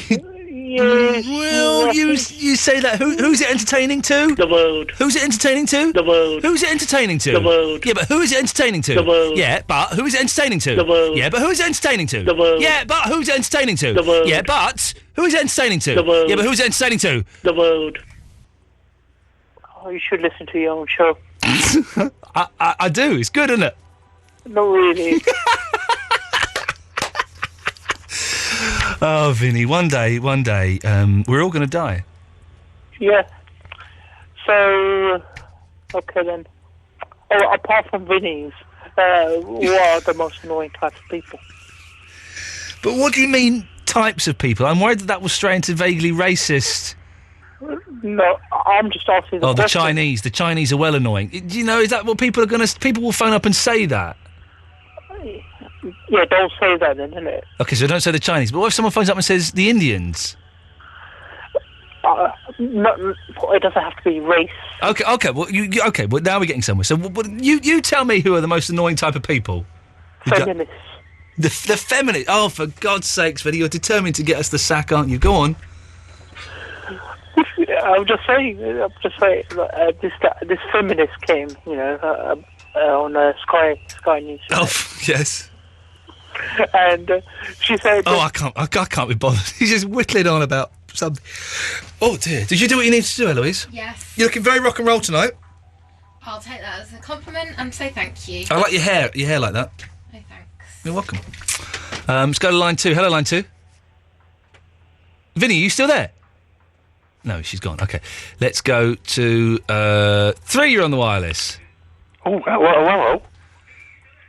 Yes. Well, you say that. Who's it entertaining to? The world. Who's it entertaining to? The world. Who's it entertaining to? The world. Yeah, but who is it entertaining to? The world. Yeah, but who is it entertaining to? The world. Yeah, but who is it entertaining to? The world. Yeah, but who's it entertaining to? The world. Yeah, but who is it entertaining to? The world. Yeah, but who's it entertaining to? The world. Oh, you should listen to your own show. I do. It's good, isn't it? Not really. Oh, Vinny, one day, we're all going to die. Yeah. So, okay then. Oh, apart from Vinny's, what are the most annoying types of people? But what do you mean, types of people? I'm worried that will stray into vaguely racist. No, I'm just asking the The question. Chinese. The Chinese are well annoying. Do you know, is that what people are going to... People will phone up and say that? Yeah, don't say that then, innit? Okay, so don't say the Chinese. But what if someone phones up and says the Indians? No, it doesn't have to be race. Okay. Well, well, now we're getting somewhere. So, you tell me who are the most annoying type of people. Feminists. The feminists. Oh, for God's sakes, Vinny, you're determined to get us the sack, aren't you? Go on. I'm just saying. This feminist came, on Sky News. Oh, yes. And she said... Oh, I can't be bothered. He's just whittling on about something. Oh, dear. Did you do what you needed to do, Eloise? Yes. You're looking very rock and roll tonight. I'll take that as a compliment and say thank you. I like your hair like that. Oh, thanks. You're welcome. Let's go to line 2. Hello, line 2. Vinny, are you still there? No, she's gone. Okay. Let's go to 3. You're on the wireless. Oh, hello.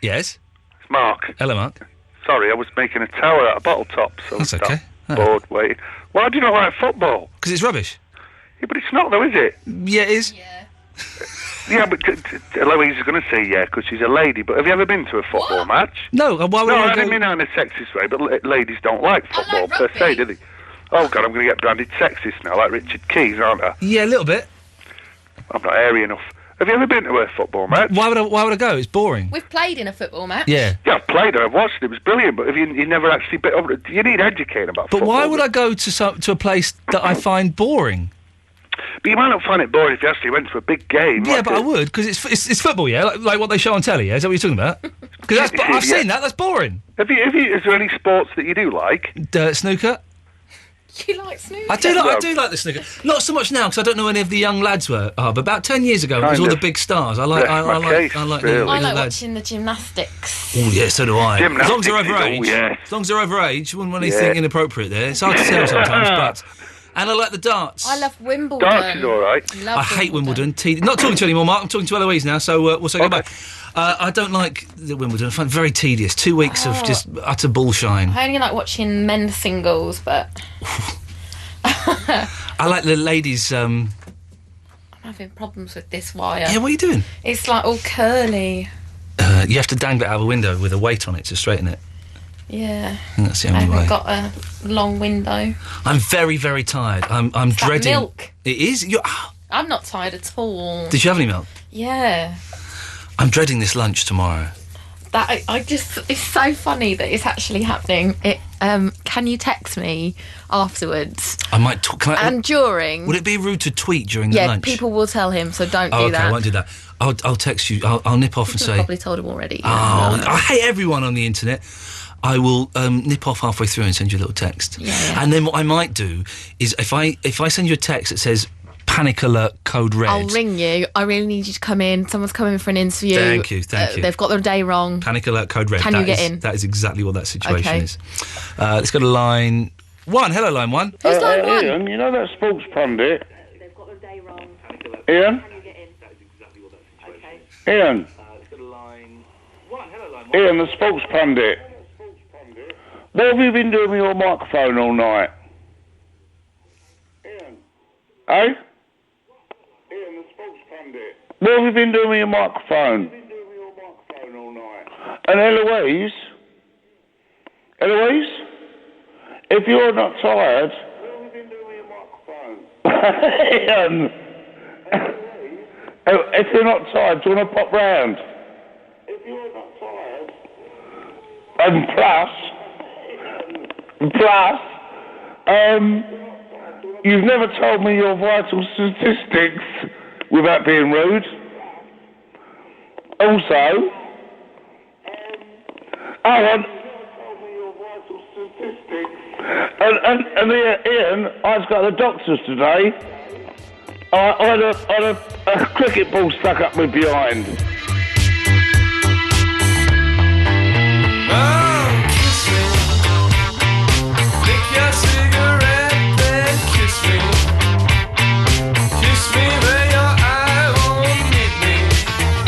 Yes? It's Mark. Hello, Mark. Sorry, I was making a tower out of bottle tops. So That's okay. Bored waiting. Why do you not like football? Because it's rubbish. Yeah, but it's not, though, is it? Yeah, it is. Yeah, but Eloise is going to say yeah, because she's a lady. But have you ever been to a football match? No, why would I didn't mean that in a sexist way, but ladies don't like football per se, do they? Oh, God, I'm going to get branded sexist now, like Richard Keys, aren't I? Yeah, a little bit. I'm not airy enough. Have you ever been to a football match? Why would I go? It's boring. We've played in a football match. Yeah. Yeah, I've played it, I've watched it, it was brilliant, but if you never actually... You need educating about But football. why would I go to a place that I find boring? But you might not find it boring if you actually went to a big game. Yeah, but I would, because it's football, yeah? Like what they show on telly, yeah? Is that what you're talking about? Because I've seen that, that's boring. Is there any sports that you do like? Snooker. You like snooker? I do like the snooker. Not so much now, because I don't know any of the young lads but about 10 years ago, it was all the big stars. I like watching the gymnastics. Oh, yeah, so do I. Gymnastics As long as they're over is- age. oh, yeah. As long as they're over age, you wouldn't want anything inappropriate there. It's hard to tell sometimes, but... And I like the darts. I love Wimbledon. Darts is all right. I hate Wimbledon. Not talking to you anymore, Mark. I'm talking to Eloise now, so we'll say goodbye. I don't like the Wimbledon. I find it very tedious. 2 weeks of just utter bullshine. I only like watching men's singles, but... I like the ladies... I'm having problems with this wire. Yeah, what are you doing? It's like all curly. You have to dangle it out of a window with a weight on it to straighten it. Yeah. I think that's the only way. I've got a long window. I'm very, very tired. I'm dreading... milk. It is? I'm not tired at all. Did you have any milk? Yeah. I'm dreading this lunch tomorrow. It's so funny that it's actually happening. Can you text me afterwards? I might talk... And during... Would it be rude to tweet during the lunch? Yeah, people will tell him, so don't do okay, that. I won't do that. I'll text you. I'll nip off and You've say... probably told him already. Oh, No. I hate everyone on the internet. I will nip off halfway through and send you a little text. Yeah. And then what I might do is if I send you a text that says panic alert code red... I'll ring you. I really need you to come in. Someone's coming for an interview. Thank you. They've got their day wrong. Panic alert code red. Can you get in? That is exactly what that situation Okay. is. Let's go to line 1. Hello, line 1. Who's line 1? Ian, you know that sports pundit? They've got the day wrong. Ian? Ian? Ian, the sports pundit. What have you been doing with your microphone all night? Ian? Eh? Ian, the sports pundit. What have you been doing with your microphone? And Eloise? Eloise? If you're not tired... Iain, if you're not tired, do you want to pop round? If you're not tired... And plus, you've never told me your vital statistics without being rude. Also, Iain, Iain, I just got the doctors today. I had a cricket ball stuck up my behind.